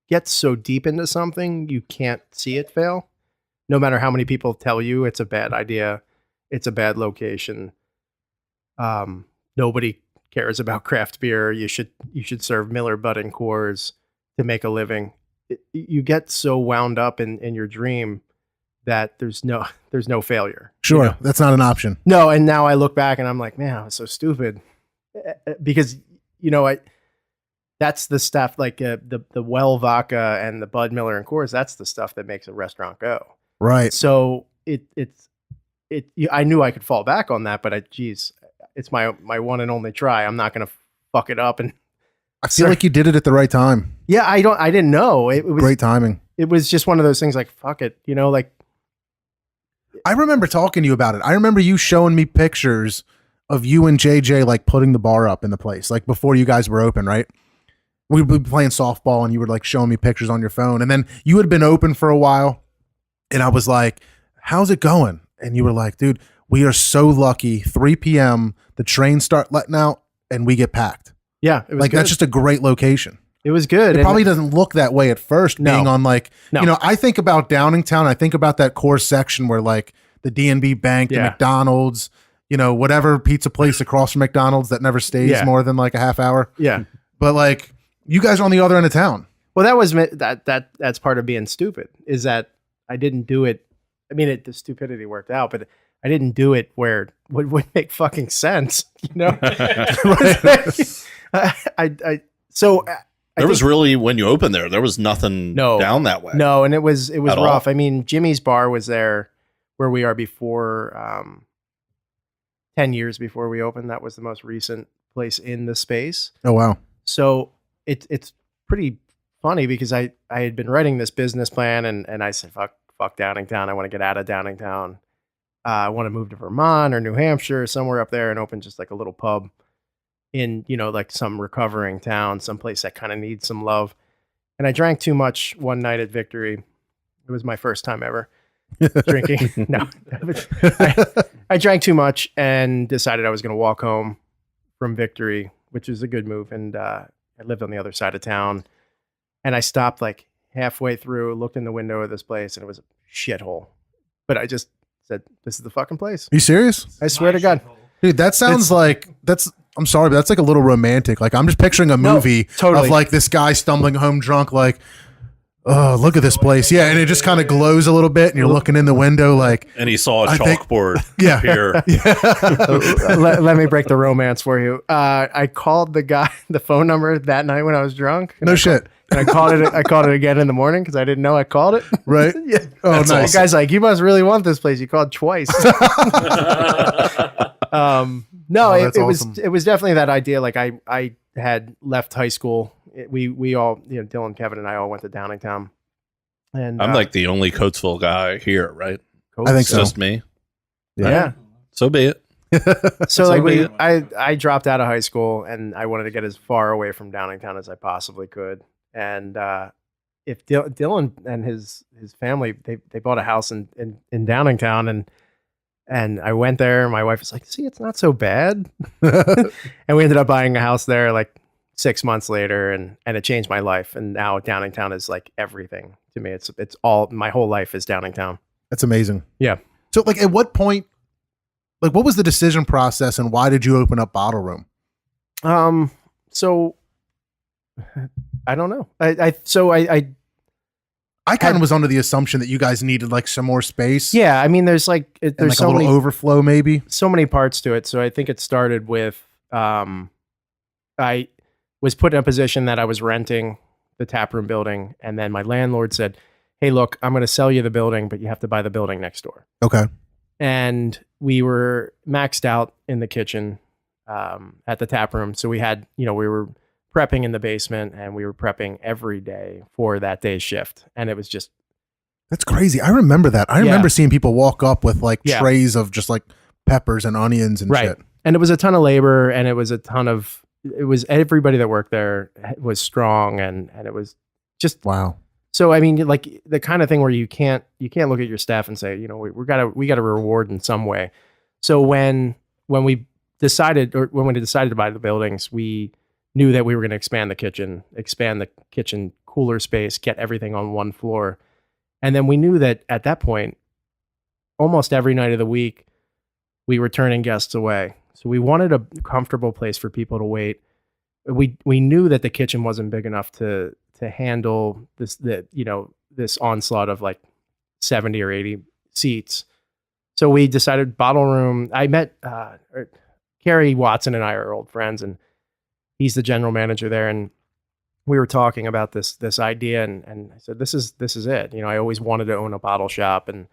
get so deep into something, you can't see it fail. No matter how many people tell you it's a bad idea, it's a bad location. Nobody cares about craft beer. You should serve Miller Bud and Coors to make a living. You get so wound up in your dream that there's no failure. Sure, you know? that's not an option. No, and now I look back and I'm like, man, I was so stupid. Because that's the stuff like the Well vodka and the Bud Miller and Coors. That's the stuff that makes a restaurant go. Right. So I knew I could fall back on that, but it's my one and only try. I'm not gonna fuck it up. And I feel like you did it at the right time. yeah, I didn't know. It was Great timing. It was just one of those things like, fuck it, like. I remember talking to you about it. I remember you showing me pictures of you and JJ like putting the bar up in the place, like before you guys were open, right? We'd be playing softball and you were like showing me pictures on your phone. And then you had been open for a while. And I was like, how's it going? And you were like, dude, we are so lucky. 3 p.m. the trains start letting out and we get packed. Yeah, it was like good. That's just a great location. It was good. It probably doesn't look that way at first, No. being on like, No. I think about Downingtown. I think about that core section where like the D&B Bank, the Yeah. McDonald's, whatever pizza place across from McDonald's that never stays Yeah. more than like a half hour. Yeah. But like you guys are on the other end of town. Well, that's part of being stupid is that I didn't do it. I mean, the stupidity worked out, but I didn't do it where it would make fucking sense, So There was really, when you opened there was nothing down that way. No, and it was At rough. all. I mean, Jimmy's Bar was there where we are before 10 years before we opened. That was the most recent place in the space. Oh, wow. So it's pretty funny because I had been writing this business plan and I said, fuck Downingtown. I want to get out of Downingtown. I want to move to Vermont or New Hampshire, somewhere up there and open just like a little pub in, like some recovering town, someplace that kind of needs some love. And I drank too much one night at Victory. It was my first time ever drinking. No, I drank too much and decided I was going to walk home from Victory, which was a good move. And I lived on the other side of town. And I stopped like halfway through, looked in the window of this place, and it was a shithole. But I just said, this is the fucking place. Are you serious? I swear to God. Dude, that sounds I'm sorry, but that's like a little romantic. Like I'm just picturing a movie totally. of like this guy stumbling home drunk, like, oh, look at this place. Yeah. And it just kind of glows a little bit and you're looking in the window like, And he saw a I think- chalkboard Yeah. appear. Let me break the romance for you. I called the phone number that night when I was drunk. And no shit. And I called it again in the morning because I didn't know I called it. Right? Yeah. Oh, That's nice. The guy's like, you must really want this place. You called twice. No, Oh, it that's was awesome. it was definitely that idea. Like I had left high school. We all, Dylan, Kevin, and I all went to Downingtown. And I'm like the only Coatesville guy here, right? I think It's so. just me. yeah. So be it. So like be I dropped out of high school and I wanted to get as far away from Downingtown as I possibly could. And if Dylan and his family they bought a house in Downingtown and I went there. My wife was like, "See, it's not so bad." And we ended up buying a house there like 6 months later, and it changed my life. And now Downingtown is like everything to me. It's all my whole life is Downingtown. That's amazing. Yeah. So like at what point like what was the decision process and why did you open up Bottle Room? So I don't know. I kind of was under the assumption that you guys needed like some more space. yeah, I mean, there's And there's like a so little many overflow maybe. so many parts to it. So I think it started with I was put in a position that I was renting the taproom building, and then my landlord said, "Hey, look, I'm going to sell you the building, but you have to buy the building next door." Okay. And we were maxed out in the kitchen at the taproom, so we had we were prepping in the basement, and we were prepping every day for that day's shift, and it was just That's crazy. I remember that. I remember seeing people walk up with like Yeah. trays of just like peppers and onions and right. shit. And it was a ton of labor, and it was everybody that worked there was strong, and it was just Wow. so. I mean, like the kind of thing where you can't look at your staff and say, we got to reward in some way. So when we decided to buy the buildings, we knew that we were going to expand the kitchen cooler space, get everything on one floor. And then we knew that at that point, almost every night of the week, we were turning guests away. So we wanted a comfortable place for people to wait. We knew that the kitchen wasn't big enough to handle this onslaught of like 70 or 80 seats. So we decided Bottle Room. I met Kerry Watson and I are old friends, and he's the general manager there. And we were talking about this idea, and I said, this is it. I always wanted to own a bottle shop, and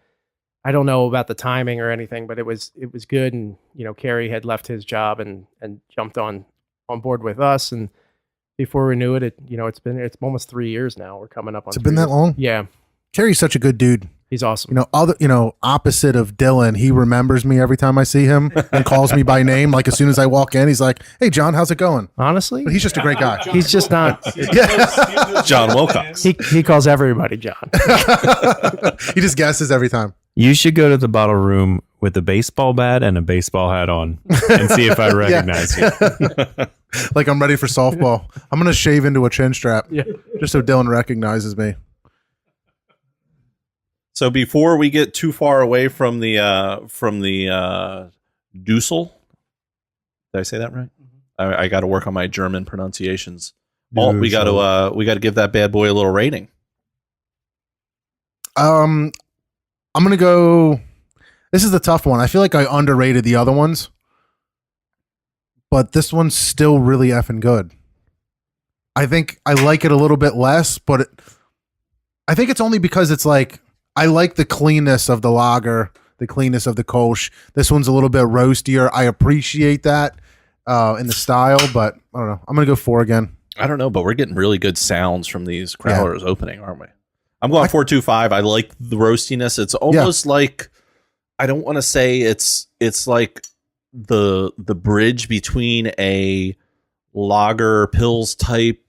I don't know about the timing or anything, but it was good. And Kerry had left his job and jumped on board with us, and before we knew it, it's almost 3 years now. We're coming up on. It's been that long? Yeah, Kerry's such a good dude. he's awesome. Opposite of Dylan, he remembers me every time I see him and calls me by name. Like as soon as I walk in, he's like, "Hey, John, how's it going?" Honestly, But he's just a great guy. he's just not. John Wilcox. He calls everybody John. He just guesses every time. You should go to the Bottle Room with a baseball bat and a baseball hat on and see if I recognize you. Like I'm ready for softball. I'm gonna shave into a chin strap Yeah. just so Dylan recognizes me. So before we get too far away from the Dussel, did I say that right? I got to work on my German pronunciations. Walt, we got to give that bad boy a little rating. I'm gonna go. This is the tough one. I feel like I underrated the other ones, but this one's still really effing good. I think I like it a little bit less, but I think it's only because it's like I like the cleanness of the lager, the cleanness of the Kolsch. This one's a little bit roastier. I appreciate that in the style, but I don't know. I'm gonna go 4 again. I don't know, but we're getting really good sounds from these crowlers opening, aren't we? I'm going 4.25. I like the roastiness. It's almost like, I don't want to say it's like the bridge between a lager pills type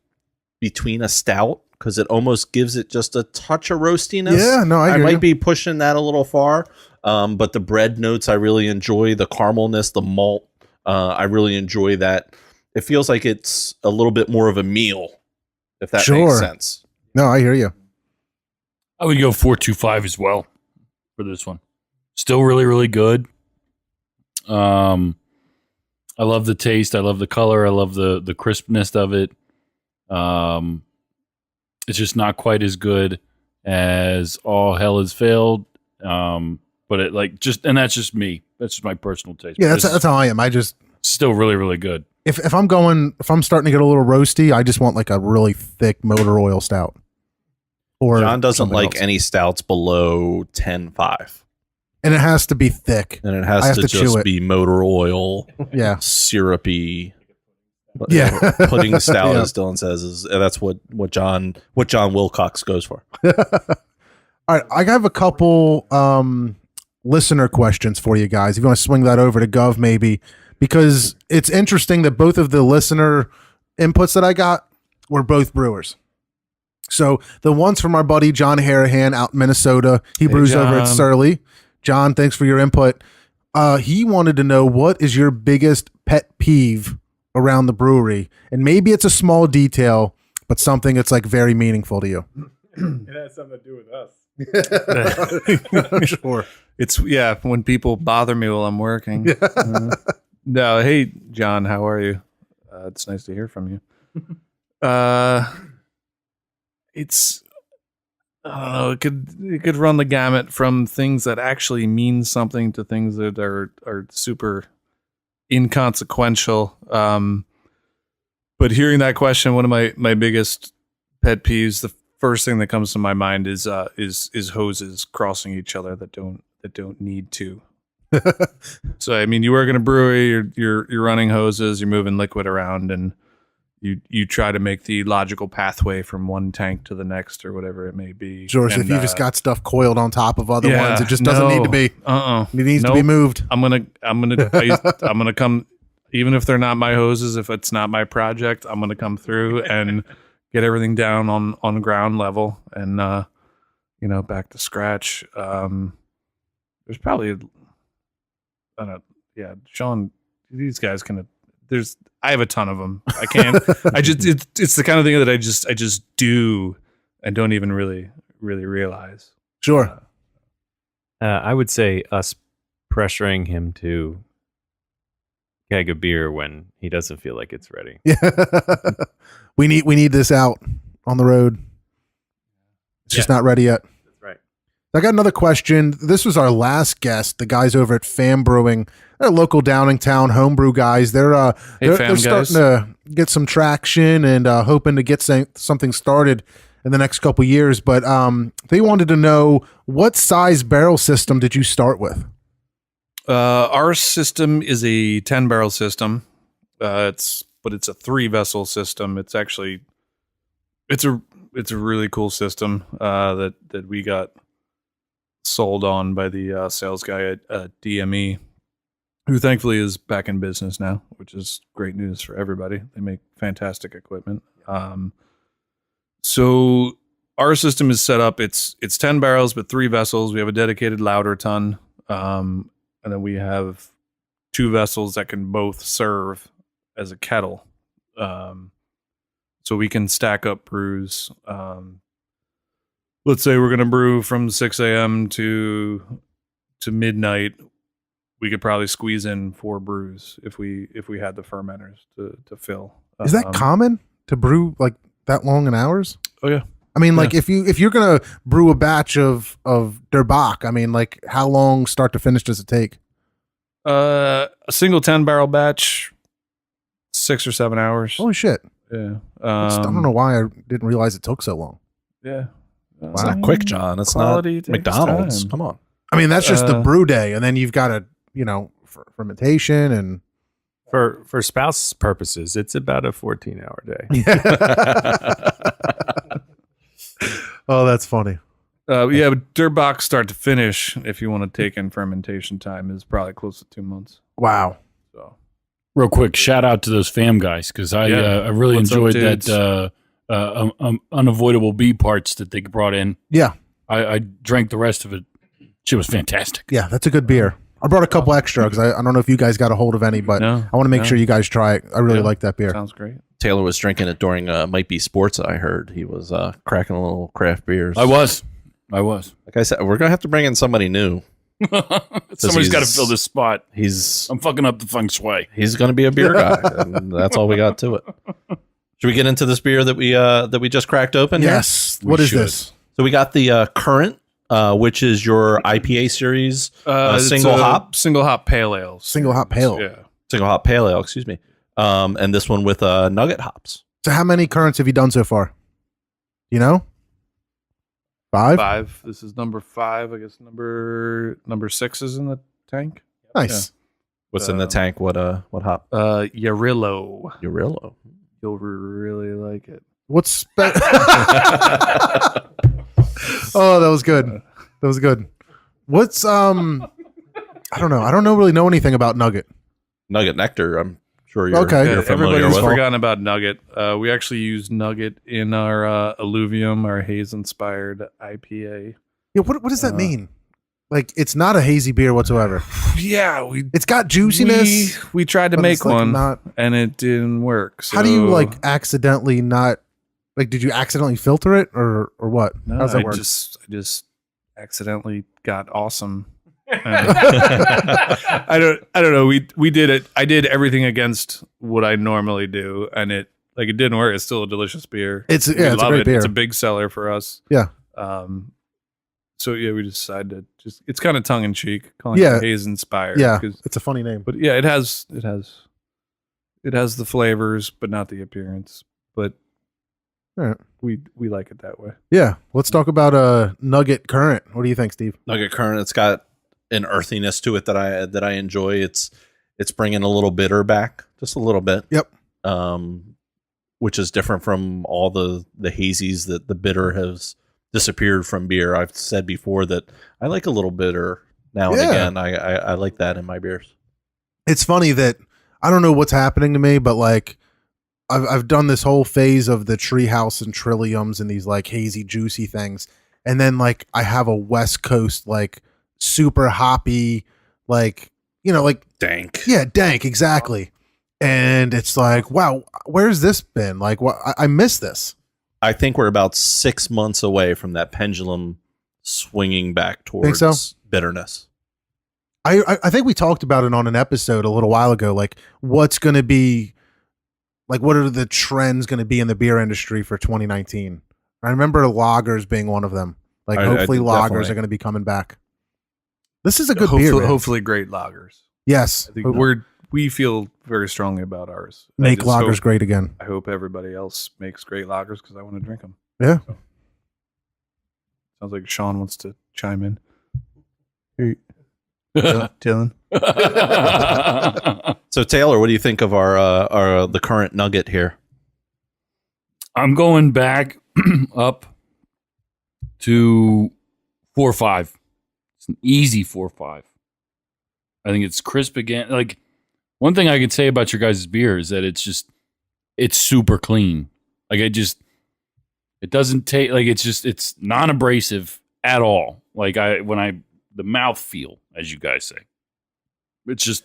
between a stout, because it almost gives it just a touch of roastiness. Yeah, no, I might agree. be pushing that a little far. But the bread notes I really enjoy, the caramelness, the malt. I really enjoy that. It feels like it's a little bit more of a meal, if that makes sense. No, I hear you. I would go 4.25 as well for this one. Still really, really good. I love the taste. I love the color. I love the crispness of it. It's just not quite as good as All Hell Has Failed. But it and that's just me. That's just my personal taste. Yeah, But that's how I am. I just still really, really good. if I'm starting to get a little roasty, I just want like a really thick motor oil stout. Or John doesn't something like else. any stouts below 10.5. And it has to be thick. And it I has have to to chew just it. be motor oil, Yeah. syrupy. Yeah. Pudding stout, Yeah. as Dylan says, that's what John Wilcox goes for. All right, I have a couple listener questions for you guys. If you want to swing that over to Gov, maybe, because it's interesting that both of the listener inputs that I got were both brewers. So the ones from our buddy John Harahan out in Minnesota, he brews over at John. Surly. John, thanks for your input. He wanted to know, what is your biggest pet peeve around the brewery? And maybe it's a small detail, but something that's like very meaningful to you. It has something to do with us. I'm sure. It's when people bother me while I'm working. No, hey John, how are you? It's nice to hear from you. It's I don't know. It could run the gamut from things that actually mean something to things that are super inconsequential. But hearing that question, one of my biggest pet peeves, the first thing that comes to my mind is hoses crossing each other that don't need to. So I mean, you work in a brewery, you're running hoses, you're moving liquid around, and you try to make the logical pathway from one tank to the next or whatever it may be. George, if you just got stuff coiled on top of other ones, it just doesn't need to be. It needs to be moved. I'm gonna come, even if they're not my hoses, if it's not my project, I'm gonna come through and get everything down on ground level and back to scratch. There's probably I don't know. Yeah, Sean, these guys can. I have a ton of them. I can't. It's the kind of thing that I just do and don't even really realize. Sure. I would say us pressuring him to keg a beer when he doesn't feel like it's ready. Yeah. we need this out on the road. It's just not ready yet. That's right. I got another question. This was our last guest, the guys over at Fam Brewing. They're local Downingtown homebrew guys. They're starting to get some traction and hoping to get something started in the next couple years. But they wanted to know, what size barrel system did you start with? Our system is a 10-barrel system. It's a 3-vessel system. It's actually it's a really cool system that we got sold on by the sales guy at DME, who thankfully is back in business now, which is great news for everybody. They make fantastic equipment. So our system is set up. It's 10 barrels, but 3 vessels. We have a dedicated lauter ton. And then we have 2 vessels that can both serve as a kettle. So we can stack up brews. Let's say we're going to brew from 6 a.m. to midnight. We could probably squeeze in 4 brews if we had the fermenters to fill. Is that common to brew like that long in hours? Oh yeah. I mean, like if you're gonna brew a batch of Der Bock, I mean, like how long start to finish does it take? A single 10-barrel batch, 6 or 7 hours. Holy shit! Yeah. I don't know why I didn't realize it took so long. Yeah. It's not quick, John. It's not McDonald's. Come on. I mean, that's just the brew day, and then you've got to, for fermentation and For spouse purposes, it's about a 14-hour day. Oh, that's funny. But Der Bock start to finish, if you want to take in fermentation time, is probably close to 2 months. Wow. So, Real quick, shout out to those fam guys because I really What's up, enjoyed dudes? that unavoidable B parts that they brought in. Yeah. I drank the rest of it. She was fantastic. Yeah, that's a good beer. I brought a couple extra because I don't know if you guys got a hold of any, but I want to make sure you guys try it. I really like that beer. sounds great. Taylor was drinking it during Might Be Sports. I heard he was cracking a little craft beers. I was. Like I said, we're gonna have to bring in somebody new. Somebody's got to fill this spot. He's I'm fucking up the feng shui. He's gonna be a beer guy, and that's all we got to it. Should we get into this beer that we just cracked open? Yes. Here? What is this? So we got the Current, which is your IPA series, single hop pale ales. Single hop pale. Yeah. Single hop pale ale. Excuse me. And this one with nugget hops. So how many currents have you done so far? You know? 5? 5. This is number 5. I guess number 6 is in the tank. Nice. What's in the tank? What hop? Yarillo. Urillo. You'll really like it. What's Oh, that was good. That was good. What's I don't know. I don't really know anything about Nugget. Nugget Nectar. I'm sure you're, Okay. you're familiar Everybody's with. forgotten about Nugget. We actually use Nugget in our Alluvium, our haze-inspired IPA. Yeah, what does that mean? Like, it's not a hazy beer whatsoever. Yeah, It's got juiciness. we tried to but make it's, like, one, not- and it didn't work. So How do you like accidentally not? Like, did you accidentally filter it or what? No, How's that I work? just accidentally got awesome. I don't know. We did it. I did everything against what I normally do, and it didn't work. It's still a delicious beer. It's We a love great it. beer. It's a big seller for us. Yeah. So yeah, we decided to it's kind of tongue in cheek, calling Yeah. it haze inspired. Yeah, it's a funny name. But yeah, it has the flavors, but not the appearance. But All right. we like it that way. Yeah, let's talk about Nugget Current. What do you think, Steve? Nugget Current, it's got an earthiness to it that I enjoy. It's bringing a little bitter back, just a little bit. Yep. Which is different from all the hazies that the bitter has disappeared from beer. I've said before that I like a little bitter now and Yeah. again. I like that in my beers. It's funny that I don't know what's happening to me, but like I've done this whole phase of the Treehouse and Trilliums and these like hazy, juicy things, and then like I have a West Coast like super hoppy, like like Dank. yeah, dank, exactly. And it's like, wow, where's this been? Like, what? I miss this. I think we're about 6 months away from that pendulum swinging back towards so? bitterness. I think we talked about it on an episode a little while ago. Like, what's going to be, like, what are the trends going to be in the beer industry for 2019? I remember lagers being one of them. Like, hopefully, lagers definitely. are going to be coming back. This is a good beer. Man. Hopefully, great lagers. Yes, I think we feel very strongly about ours. make lagers great again. I hope everybody else makes great lagers because I want to drink them. Yeah. So. Sounds like Sean wants to chime in. Hey, Dylan. So Taylor, what do you think of our the current nugget here? I'm going back up to 4 or 5. It's an easy 4 or 5. I think it's crisp again. Like, one thing I could say about your guys' beer is that it's super clean. Like, it doesn't take, like, it's non-abrasive at all. Like, the mouth feel, as you guys say. It's just,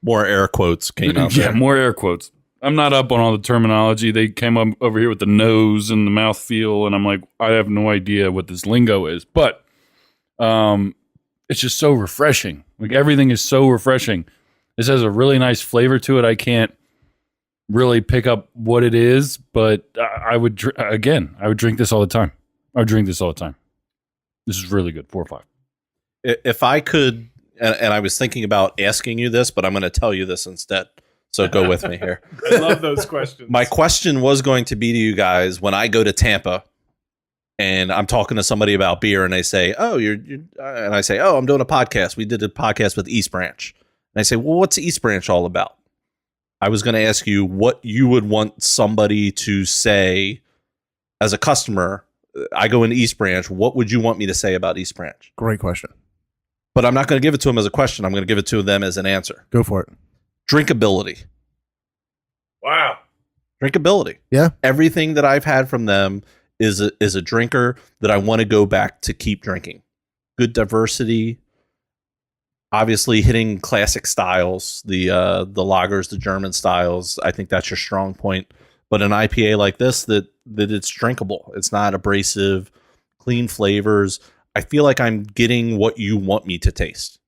More air quotes came out yeah, there. more air quotes. I'm not up on all the terminology. They came up over here with the nose and the mouth feel, and I'm like, I have no idea what this lingo is. But it's just so refreshing. Like, everything is so refreshing. This has a really nice flavor to it. I can't really pick up what it is, but I would drink this all the time. I would drink this all the time. This is really good. 4 or 5. If I could, and I was thinking about asking you this, but I'm going to tell you this instead. So go with me here. I love those questions. My question was going to be to you guys when I go to Tampa and I'm talking to somebody about beer and they say, oh, and I say, oh, I'm doing a podcast. We did a podcast with East Branch. And I say, well, what's East Branch all about? I was going to ask you what you would want somebody to say as a customer. I go into East Branch. What would you want me to say about East Branch? Great question. But I'm not going to give it to them as a question. I'm going to give it to them as an answer. Go for it. Drinkability. Wow. Drinkability. Yeah. Everything that I've had from them is a drinker that I want to go back to keep drinking. Good diversity. Obviously hitting classic styles, the lagers, the German styles. I think that's your strong point. But an IPA like this, that it's drinkable. It's not abrasive, clean flavors. I feel like I'm getting what you want me to taste.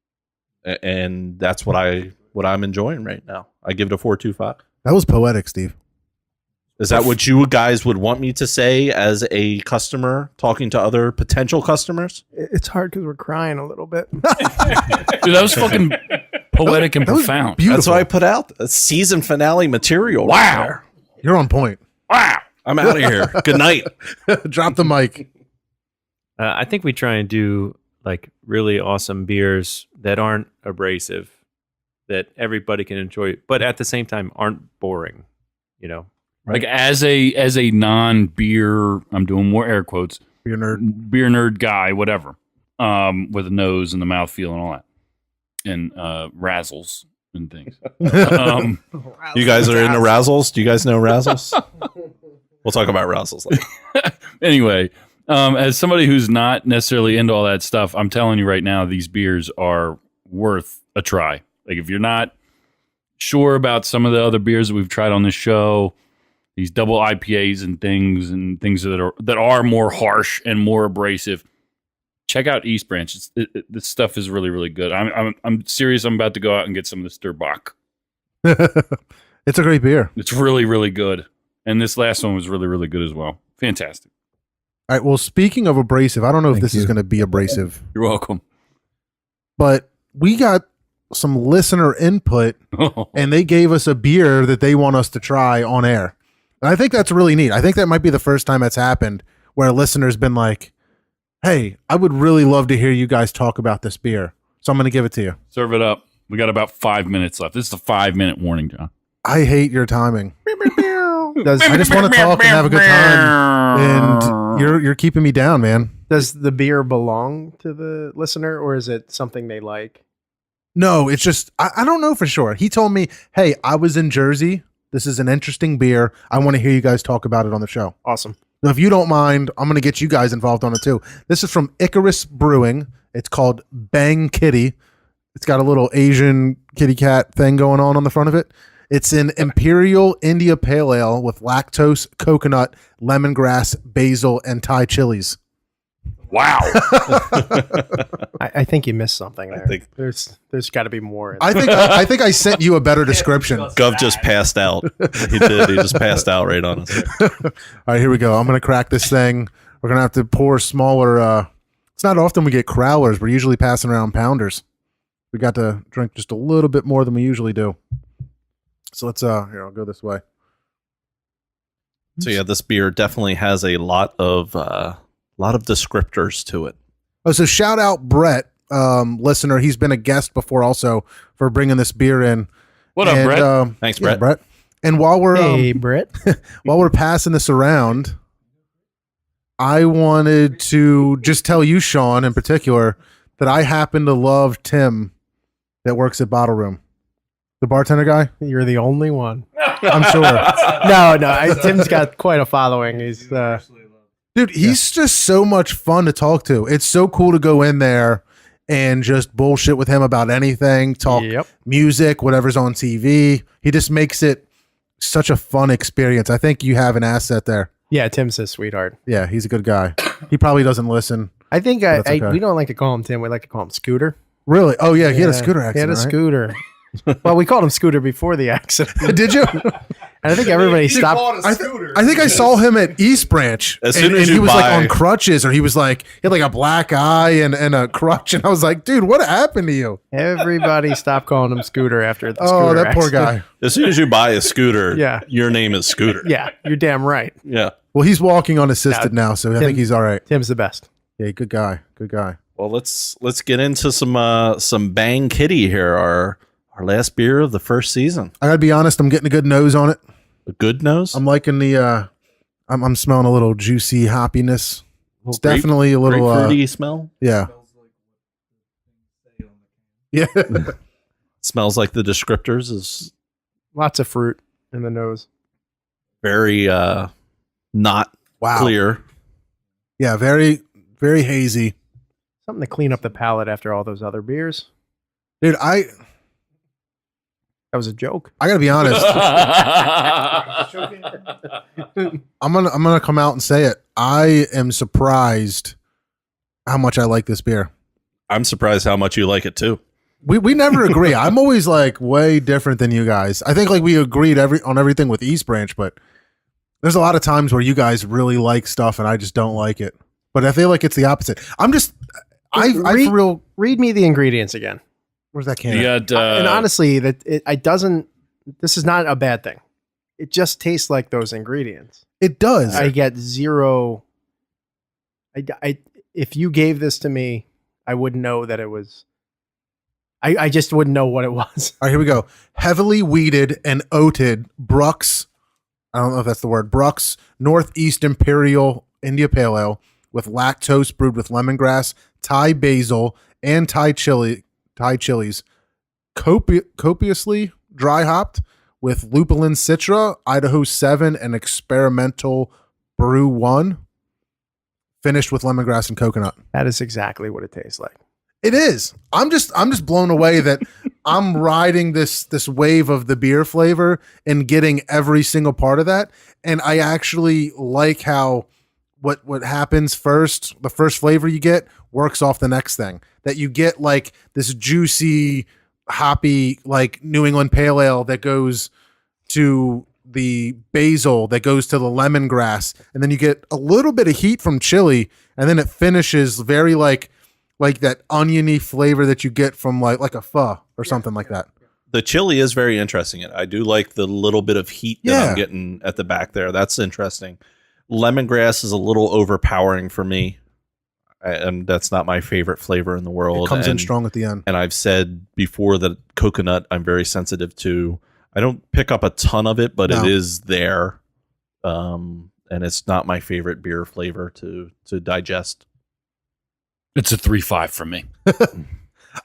And that's what I'm enjoying right now. I give it a 4.25. That was poetic, Steve. Is that what you guys would want me to say as a customer talking to other potential customers? It's hard because we're crying a little bit. Dude, that was fucking poetic and That was profound. beautiful. That's what I put out. A season finale material. Wow. Right there. You're on point. Wow. I'm out of here. Good night. Drop the mic. I think we try and do like really awesome beers that aren't abrasive, that everybody can enjoy, but at the same time aren't boring. You know, Like, as a non-beer, I'm doing more air quotes, Beer nerd. beer nerd guy, whatever, with the nose and the mouth feel and all that, and razzles and things. You guys are into Razzles? Do you guys know Razzles? We'll talk about Razzles later. Anyway, as somebody who's not necessarily into all that stuff, I'm telling you right now, these beers are worth a try. Like, if you're not sure about some of the other beers that we've tried on this show, these double IPAs and things that are more harsh and more abrasive, check out East Branch. This stuff is really, really good. I'm serious. I'm about to go out and get some of the Sturbach. It's a great beer. It's really, really good. And this last one was really, really good as well. Fantastic. All right. Well, speaking of abrasive, I don't know if Thank this is you. going to be abrasive, You're welcome. but we got some listener input and they gave us a beer that they want us to try on air. And I think that's really neat. I think that might be the first time that's happened where a listener's been like, hey, I would really love to hear you guys talk about this beer. So I'm going to give it to you. Serve it up. We got about 5 minutes left. This is a 5-minute warning, John. I hate your timing. Does, I just want to talk and have a good time. And you're keeping me down, man. does the beer belong to the listener, or is it something they like? No, it's just, I don't know for sure. He told me, hey, I was in Jersey. This is an interesting beer. I want to hear you guys talk about it on the show. Awesome. So if you don't mind, I'm going to get you guys involved on it too. This is from Icarus Brewing. It's called Bang Kitty. It's got a little Asian kitty cat thing going on the front of it. It's an Imperial India Pale Ale with lactose, coconut, lemongrass, basil, and Thai chilies. Wow. I think you missed something there. think- There's got to be more. In I think I sent you a better description. All Gov just passed out. He did. He just passed out right on us. right, here we go. I'm going to crack this thing. We're going to have to pour smaller. It's not often we get crowlers. We're usually passing around pounders. We got to drink just a little bit more than we usually do. So let's here, I'll go this way. So yeah, this beer definitely has a lot of descriptors to it. Oh, so shout out Brett, listener. He's been a guest before also for bringing this beer in. What up, And, Brett? Thanks, yeah, Brett. And while we're hey, Britt. while we're passing this around, I wanted to just tell you, Sean, in particular, that I happen to love Tim that works at Bottle Room. The bartender guy? You're the only one. I'm sure. No. Tim's got quite a following. He's Dude, he's just so much fun to talk to. It's so cool to go in there and just bullshit with him about anything, talk Yep. music, whatever's on TV. He just makes it such a fun experience. I think you have an asset there. Yeah, Tim's a sweetheart. Yeah, he's a good guy. He probably doesn't listen. I think That's okay. we don't like to call him Tim. We like to call him Scooter. Really? Oh, yeah, he had a scooter He had accident, a right? scooter. Well, we called him Scooter before the accident. Did you? And I think everybody stopped. I think I saw him at East Branch. As soon as and you he was like buy- on crutches, or he was like, he had like a black eye and a crutch. And I was like, dude, what happened to you? Everybody stopped calling him Scooter after the Oh, scooter that poor accident. guy. As soon as you buy a scooter, Yeah. your name is Scooter. Yeah, you're damn right. Yeah. Well, he's walking unassisted now, so I think he's all right. Tim's the best. Yeah, good guy. Good guy. Well, let's get into some Bang Kitty here. Our last beer of the first season. I gotta be honest, I'm getting a good nose on it. A good nose. I'm liking the I'm smelling a little juicy hoppiness. It's Grape- definitely a little grapefruity smell. yeah. Yeah. Smells like the descriptors is Lots of fruit in the nose. very not Wow. clear. Yeah, very, very hazy. Something to clean up the palate after all those other beers. Dude, That was a joke. I gotta be honest. I'm gonna come out and say it. I am surprised how much I like this beer. I'm surprised how much you like it too. We never agree. I'm always like way different than you guys. I think like we agreed on everything with East Branch, but there's a lot of times where you guys really like stuff and I just don't like it. But I feel like it's the opposite. I for real. Read me the ingredients again. Where's that can? You at? got And honestly, it doesn't. This is not a bad thing. It just tastes like those ingredients. It does. I get zero. If you gave this to me, I wouldn't know that it was. I just wouldn't know what it was. All right, here we go. Heavily weeded and oated Brooks. I don't know if that's the word. Brooks Northeast Imperial India Pale Ale with lactose brewed with lemongrass, Thai basil, and Thai chilies. Copiously dry hopped with Lupulin Citra, Idaho 7, and Experimental Brew 1. Finished with lemongrass and coconut. That is exactly what it tastes like. It is. I'm just blown away that I'm riding this wave of the beer flavor and getting every single part of that. And I actually like how what happens first, the first flavor you get works off the next thing. That you get like this juicy, hoppy, like New England Pale Ale that goes to the basil, that goes to the lemongrass, and then you get a little bit of heat from chili, and then it finishes very like that oniony flavor that you get from like a pho or something like that. The chili is very interesting. I do like the little bit of heat that I'm getting at the back there. That's interesting. Lemongrass is a little overpowering for me, and that's not my favorite flavor in the world. It comes in strong at the end. And I've said before that coconut I'm very sensitive to. I don't pick up a ton of it, but it is there. And it's not my favorite beer flavor to digest. It's a 3-5 for me.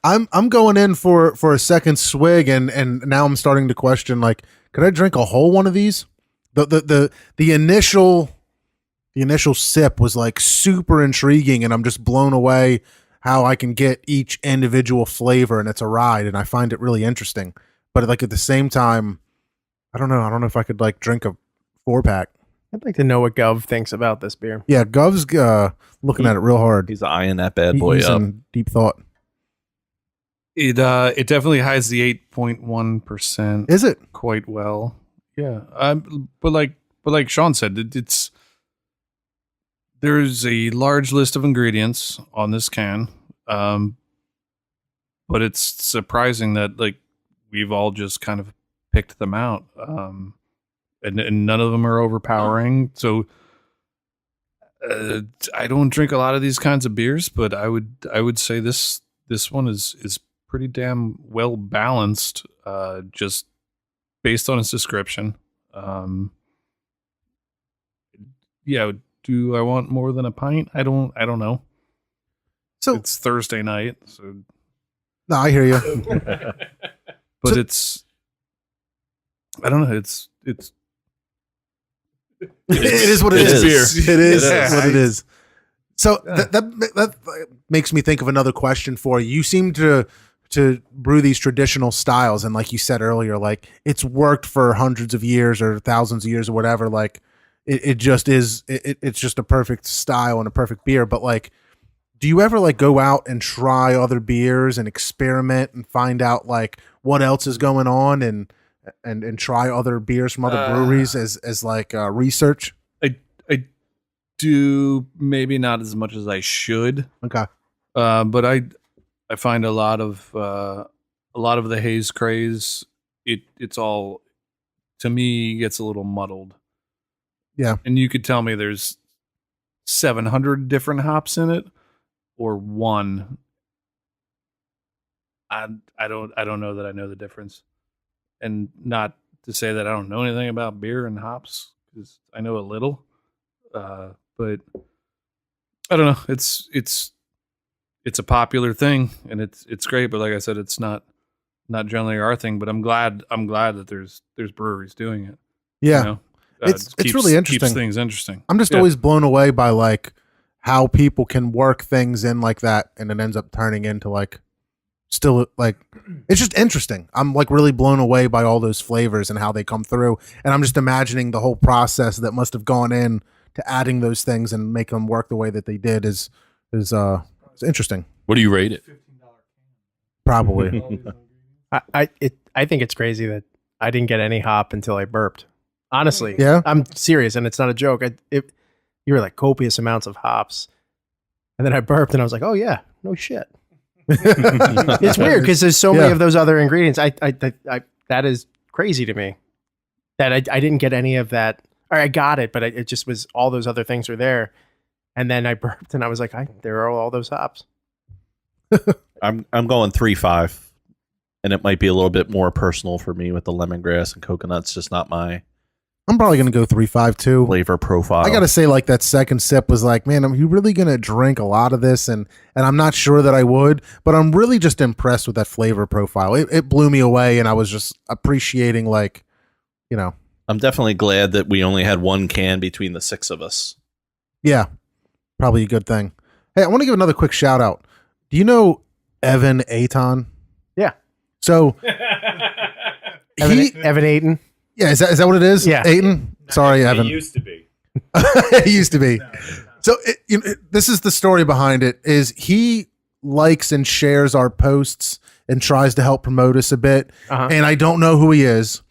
I'm going in for a second swig, and now I'm starting to question, like, could I drink a whole one of these? The initial sip was like super intriguing, and I'm just blown away how I can get each individual flavor, and it's a ride, and I find it really interesting. But like at the same time, I don't know if I could like drink a 4-pack. I'd like to know what Gov thinks about this beer. Yeah, Gov's looking at it real hard. He's eyeing that bad boy He's up. in deep thought. It definitely has the 8.1%. Is it? Quite well? Yeah. But like Sean said, there's a large list of ingredients on this can, but it's surprising that like we've all just kind of picked them out, and none of them are overpowering. So I don't drink a lot of these kinds of beers, but I would say this one is pretty damn well balanced, just based on its description. Yeah. Do I want more than a pint? I don't know. So It's Thursday night, so no, I hear you. but So- it's I don't know. It is what it is. beer. It is Yeah. what it is. So that makes me think of another question for you. You seem to brew these traditional styles, and like you said earlier, like it's worked for hundreds of years or thousands of years or whatever. Like it just is. It's just a perfect style and a perfect beer. But like, do you ever like go out and try other beers and experiment and find out like what else is going on and try other beers from other breweries as like research? I do, maybe not as much as I should. Okay. But I find a lot of the haze craze. It's all, to me, gets a little muddled. Yeah. And you could tell me there's 700 different hops in it, or one. I don't know that I know the difference, and not to say that I don't know anything about beer and hops, because I know a little. But I don't know. It's a popular thing, and it's great. But like I said, it's not generally our thing. But I'm glad that there's breweries doing it. Yeah. You know? It's really interesting. Keeps things interesting. I'm just always blown away by like how people can work things in like that, and it ends up turning into like still like it's just interesting. I'm like really blown away by all those flavors and how they come through, and I'm just imagining the whole process that must have gone in to adding those things and make them work the way that they did is it's interesting. What do you rate it? Probably. I think it's crazy that I didn't get any hop until I burped. Honestly, Yeah? I'm serious, and it's not a joke. You were like copious amounts of hops, and then I burped, and I was like, "Oh yeah, no shit." It's weird because there's so many of those other ingredients. I that is crazy to me that I didn't get any of that. Or I got it, but it just was all those other things were there, and then I burped, and I was like, "There are all those hops." I'm going 3-5, and it might be a little bit more personal for me with the lemongrass and coconut's just not my I'm probably gonna go 3.5 too. flavor profile. I gotta say, like that second sip was like, man, are you really gonna drink a lot of this? And I'm not sure that I would, but I'm really just impressed with that flavor profile. It blew me away, and I was just appreciating, like, you know, I'm definitely glad that we only had one can between the six of us. yeah, probably a good thing. Hey, I want to give another quick shout out. Do you know Evan Aton? Yeah. So Evan Ayton. yeah, is that what it is? Yeah. Aton. Sorry, Evan. It used to be. He used to be. So this is the story behind it. Is he likes and shares our posts and tries to help promote us a bit. And I don't know who he is.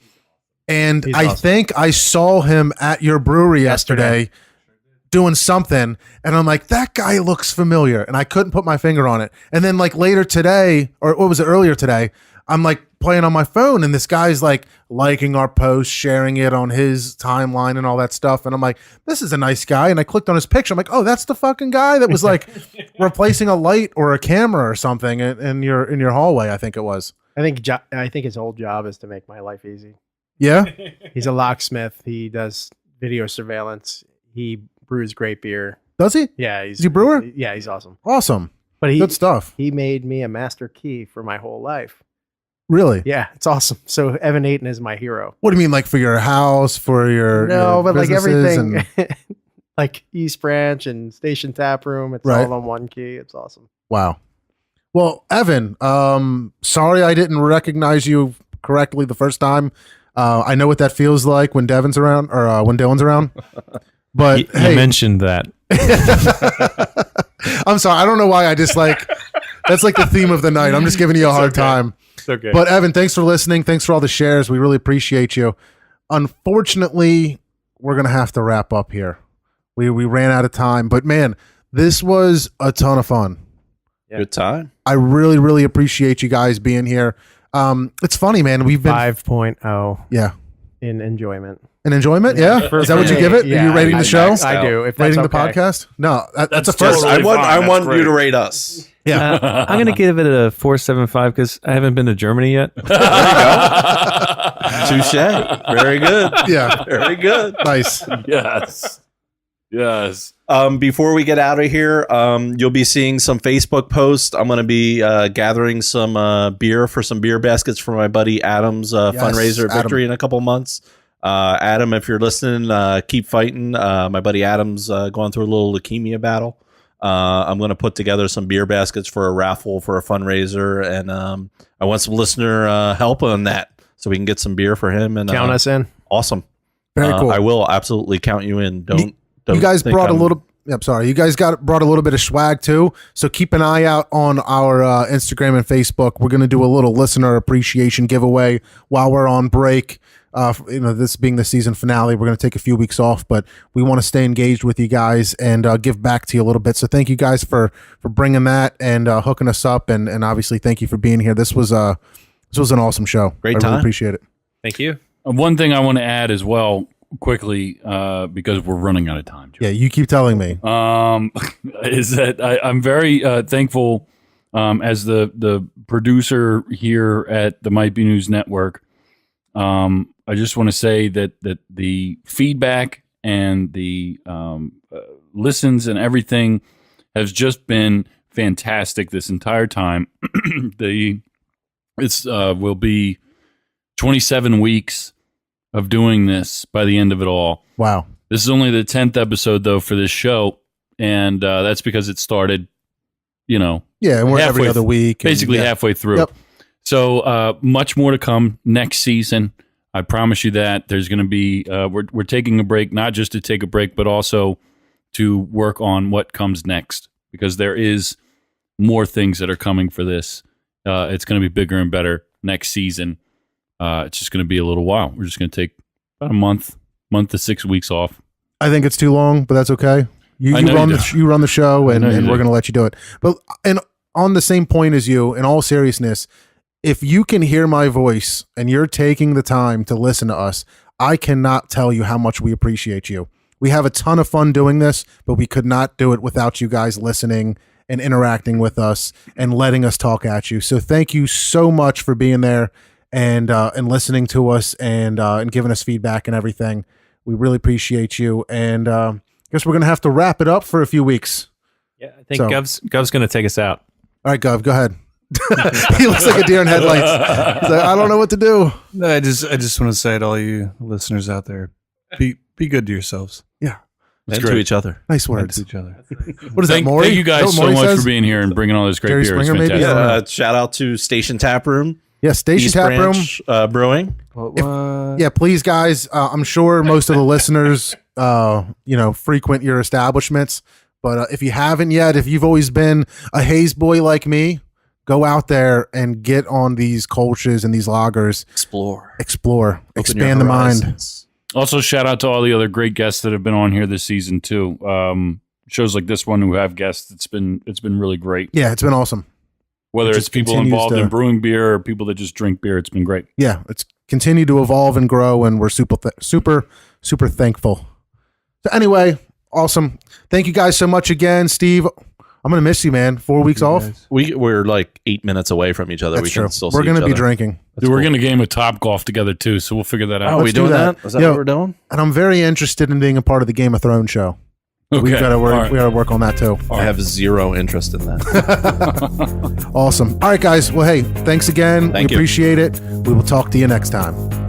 And He's I awesome. think I saw him at your brewery yesterday doing something. And I'm like, that guy looks familiar. And I couldn't put my finger on it. And then like later today, or what was it, earlier today, I'm like playing on my phone and this guy's like liking our post, sharing it on his timeline and all that stuff. And I'm like, this is a nice guy. And I clicked on his picture. I'm like, oh, that's the fucking guy that was like replacing a light or a camera or something in your hallway. I think it was. I think his whole job is to make my life easy. Yeah. He's a locksmith. He does video surveillance. He brews great beer. Does he? Yeah, Is he a brewer? Yeah, he's awesome. Awesome. But Good stuff. He made me a master key for my whole life. Really? Yeah, it's awesome. So Evan Ayton is my hero. What do you mean? Like for your house, for your But like businesses everything, and- like East Branch and Station Tap Room, it's Right. all on one key. It's awesome. Wow. Well, Evan, sorry I didn't recognize you correctly the first time. I know what that feels like when Devin's around or when Dylan's around. But You hey, mentioned that. I'm sorry. I don't know why I just like that's like the theme of the night. I'm just giving you a hard time. It's okay. But Evan, thanks for listening. Thanks for all the shares. We really appreciate you. Unfortunately, we're gonna have to wrap up here. We ran out of time, but man, this was a ton of fun. Good time. I really, really appreciate you guys being here. It's funny, man. We've been 5.0 yeah, in enjoyment. an enjoyment. Yeah, is that what you give it? Are you rating the show? I do. If that's Rating the okay. podcast? No, that's a Yes, first. I want That's you great. to rate us. Yeah, I'm gonna give it a 4.75 because I haven't been to Germany yet. Touche. Very good. yeah, Very good. nice. Yes. Yes. Before we get out of here, you'll be seeing some Facebook posts. I'm going to be gathering some beer for some beer baskets for my buddy Adam's fundraiser at Adam. Victory in a couple months. Adam, if you're listening, keep fighting. My buddy Adam's going through a little leukemia battle. I'm going to put together some beer baskets for a raffle for a fundraiser, and I want some listener help on that so we can get some beer for him. And Count us in. Awesome. Very cool. I will absolutely count you in. Don't You guys think brought a I'm- little. I'm sorry. You guys brought a little bit of swag too. So keep an eye out on our Instagram and Facebook. We're going to do a little listener appreciation giveaway while we're on break. This being the season finale, we're going to take a few weeks off, but we want to stay engaged with you guys and give back to you a little bit. So thank you guys for bringing that and hooking us up, and obviously thank you for being here. This was an awesome show. Great I time. really appreciate it. Thank you. One thing I want to add as well, quickly, because we're running out of time. Yeah, you keep telling me. Is that I'm very thankful as the producer here at the Might Be News Network. I just want to say that the feedback and the listens and everything has just been fantastic this entire time. It's will be 27 weeks of doing this by the end of it all. Wow. This is only the 10th episode though for this show, and that's because it started, Yeah, and we're every halfway other week. and basically yeah. halfway through. Yep. So much more to come next season. I promise you that. There's going to be we're taking a break, not just to take a break, but also to work on what comes next, because there is more things that are coming for this. It's going to be bigger and better next season. It's just going to be a little while. We're just going to take about a month to 6 weeks off. I think it's too long, but that's okay. You I know run you the do. you run the show, and know you we're do. going to let you do it. But and on the same point as you, in all seriousness, if you can hear my voice and you're taking the time to listen to us, I cannot tell you how much we appreciate you. We have a ton of fun doing this, but we could not do it without you guys listening and interacting with us and letting us talk at you. So thank you so much for being there and listening to us and giving us feedback and everything. We really appreciate you. And I guess we're going to have to wrap it up for a few weeks. Yeah, I think So- Gov's going to take us out. All right, Gov, go ahead. He looks like a deer in headlights. He's like, I don't know what to do. No, I just want to say to all you listeners out there, be good to yourselves. and great. to each other. Nice And words. to each other. What is that, Maury? Thank you guys Is that what so Maury much says? for being here and bringing all this great Jerry beer. It's Springer, maybe? fantastic. Shout out to Station Tap Room, Yeah, Station East Tap Room. Branch Brewing. What? Yeah, please, guys. I'm sure most of the listeners frequent your establishments. But if you haven't yet, if you've always been a haze boy like me, go out there and get on these Kolsch's and these lagers. Explore, expand the mind. Also, shout out to all the other great guests that have been on here this season too. Shows like this one who have guests, it's been really great. Yeah, it's been awesome. Whether It it's just people continues involved to- in brewing beer or people that just drink beer, it's been great. Yeah, it's continued to evolve and grow, and we're super thankful. So anyway, awesome. Thank you guys so much again, Steve. I'm gonna miss you, man. 4 weeks off. We're like 8 minutes away from each other. That's we true. can still We're see gonna each be other. drinking, Dude, we're going to game of Top Golf together too, so we'll figure that out. Oh, we Let's do doing that. that? Is that Yo, what we're doing? and I'm very interested in being a part of the Game of Thrones show. Okay. We've got to work. All right. We got to work on that too. I have zero interest in that. Awesome. All right, guys. Well, hey, thanks again. Thank we you. appreciate it. We will talk to you next time.